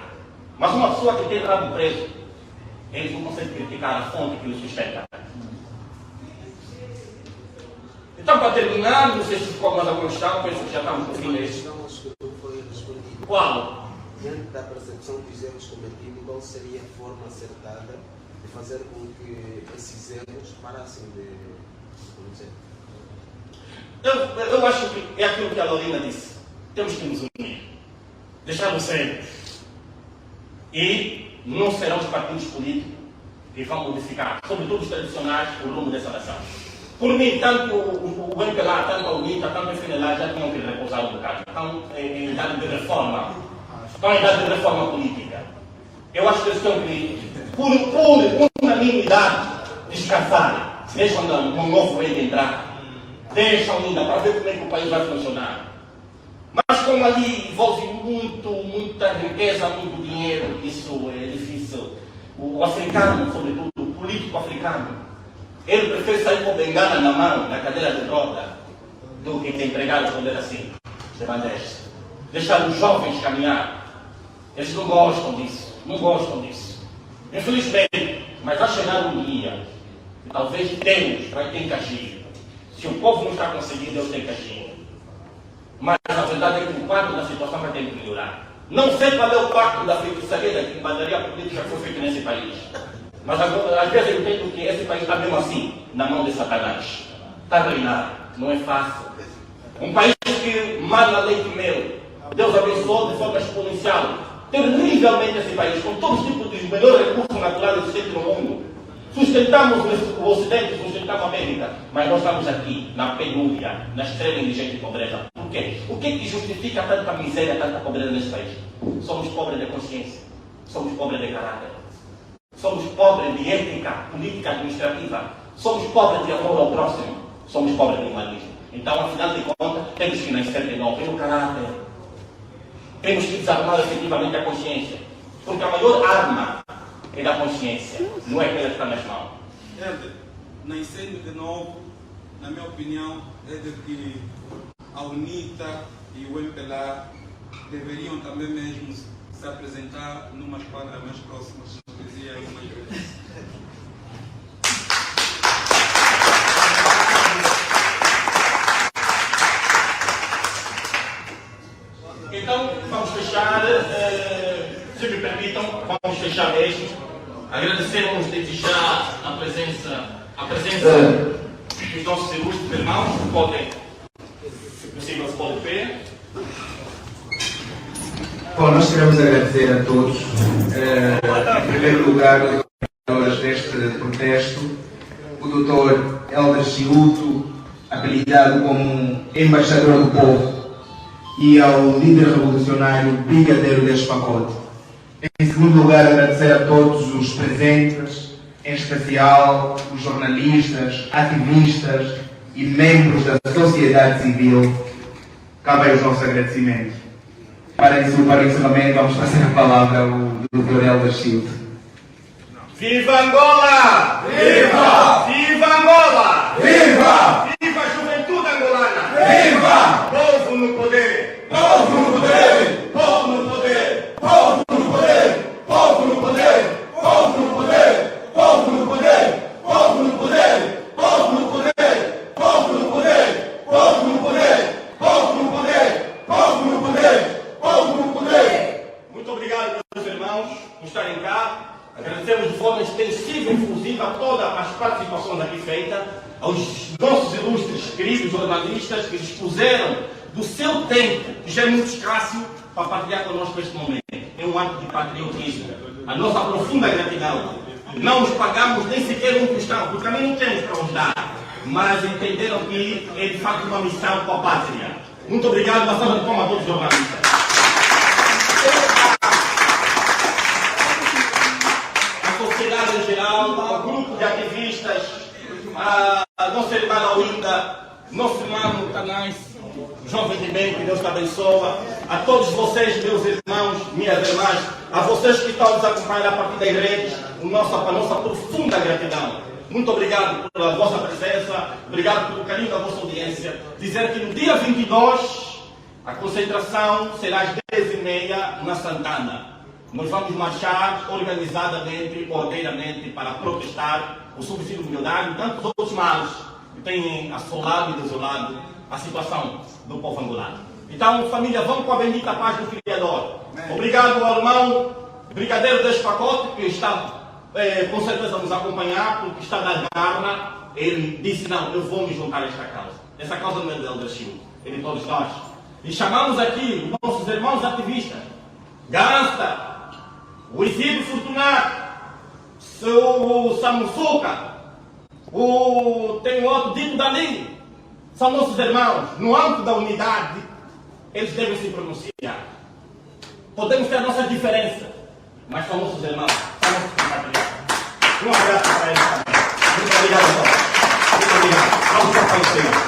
Mas uma pessoa que tem rabo preso, eles não conseguem criticar a fonte que o sustenta. Então, para terminar, não sei se ficou mais alguma questão, penso que já estamos no fim deste. Qual? Diante da percepção que os erros cometidos, qual seria a forma acertada de fazer com que esses erros parassem de acontecer? Eu acho que é aquilo que a Lorena disse. Temos que nos unir. Deixar-nos ser. E não serão os partidos políticos que vão modificar, sobretudo os tradicionais, o rumo dessa nação. Por mim, tanto o MPLA, tanto a UNITA, tanto o FNLA já tinham que repousar um bocado. Estão em idade de reforma. Estão em idade de reforma política. Eu acho que eles têm que, por unanimidade, descansar. Deixam um novo rei entrar. Deixam ainda para ver como é que o país vai funcionar. Mas como ali envolve muita riqueza, muito dinheiro, isso é difícil. O africano, sobretudo, o político africano, ele prefere sair com bengala na mão, na cadeira de roda, do que entregar o poder assim, de bandeja. deixar os jovens caminhar. Eles não gostam disso, não gostam disso. Infelizmente, mas vai chegar um dia que talvez Deus vai ter que agir. Se o povo não está conseguindo, Deus tem que agir. Mas a verdade é que o quadro da situação vai ter que melhorar. Não sei qual é o pacto da feitiçaria que mandaria política que foi feito nesse país. Mas às vezes eu entendo que esse país está mesmo assim, na mão de Satanás. Está a reinar, não é fácil. Um país que mana leite e mel. Deus abençoou de forma exponencial. Terrivelmente esse país, com todos os tipos de melhores recursos naturais existentes no mundo. Sustentamos o Ocidente, sustentamos a América, mas nós estamos aqui, na penúria, na extrema indigente pobreza. Por quê? O que é que justifica tanta miséria, tanta pobreza nesse país? Somos pobres de consciência, somos pobres de caráter, somos pobres de ética, política, administrativa, somos pobres de amor ao próximo, somos pobres de humanismo. Então, afinal de contas, temos que nascer de novo pelo caráter. Temos que desarmar efetivamente a consciência, porque a maior arma é da consciência, não é aquela que está nas mãos. Nascendo de novo, na minha opinião, é de que a UNITA e o MPLA deveriam também mesmo se apresentar numa quadra mais próxima, dizia eu mais vezes. Então, vamos fechar, se me permitam, vamos fechar mesmo. Agradecemos desde já a presença dos nossos ilustres irmãos, que podem, se possível, se podem pé. Bom, nós queremos agradecer a todos, em primeiro lugar, os organizadores deste protesto, o Dr. Hélder Ciuto, apelidado como embaixador do povo, e ao líder revolucionário Brigadeiro deste pacote. Em segundo lugar, agradecer a todos os presentes, em especial os jornalistas, ativistas e membros da sociedade civil. Cabe os nossos agradecimentos. Para o encerramento, vamos passar a palavra ao Dr. Hélder Ciuto. Viva Angola! Viva! Viva Angola! Viva! Viva a juventude angolana! Viva! Povo no poder! Povo no poder! Povo no poder! Povo no poder! Povo no poder! Povo no poder! Povo no poder! Povo no poder! Povo no poder! Povo no poder! Povo no poder! Povo no poder! Povo no poder! Povo no poder! Muito obrigado, meus irmãos, por estarem cá. Agradecemos de forma extensiva e inclusiva todas as participações aqui feitas, aos nossos ilustres queridos jornalistas que dispuseram do seu tempo, que já é muito escasso, para partilhar conosco este momento. É um ato de patriotismo. A nossa profunda gratidão. Não os pagamos nem sequer um tostão, porque também não temos para os dar, mas entenderam que é de facto uma missão para a pátria. Muito obrigado, uma salva de palmas a todos os jornalistas. Sociedade em geral, ao grupo de ativistas, a nossa irmã Laurinda, nosso irmão Tanás, jovem de bem, que Deus te abençoa, a todos vocês, meus irmãos, minhas irmãs, a vocês que estão nos acompanhando a partir das redes, a nossa profunda gratidão. Muito obrigado pela vossa presença, obrigado pelo carinho da vossa audiência. Dizer que no dia 22, a concentração será às 10h30 na Santana. Nós vamos marchar organizadamente, ordeiramente, para protestar o subsídio milionário e tantos outros males que têm assolado e desolado a situação do povo angolano. Então, família, vamos com a bendita paz do Criador. Obrigado ao irmão Brigadeiro deste pacote, que está com certeza nos acompanhar, porque está na garra. Ele disse, não, eu vou me juntar a esta causa. Essa causa não é de Hélder Ciuto, é de todos nós. E chamamos aqui os nossos irmãos ativistas, Gasta, o Isidro Fortunato, o Samussuca, tem o outro Dito Danilo, são nossos irmãos. No âmbito da unidade, eles devem se pronunciar. Podemos ter nossas diferenças, mas são nossos irmãos, são nossos compatriotas. Um abraço para eles também. Muito obrigado, irmão. Muito obrigado. Vamos tocar o Senhor.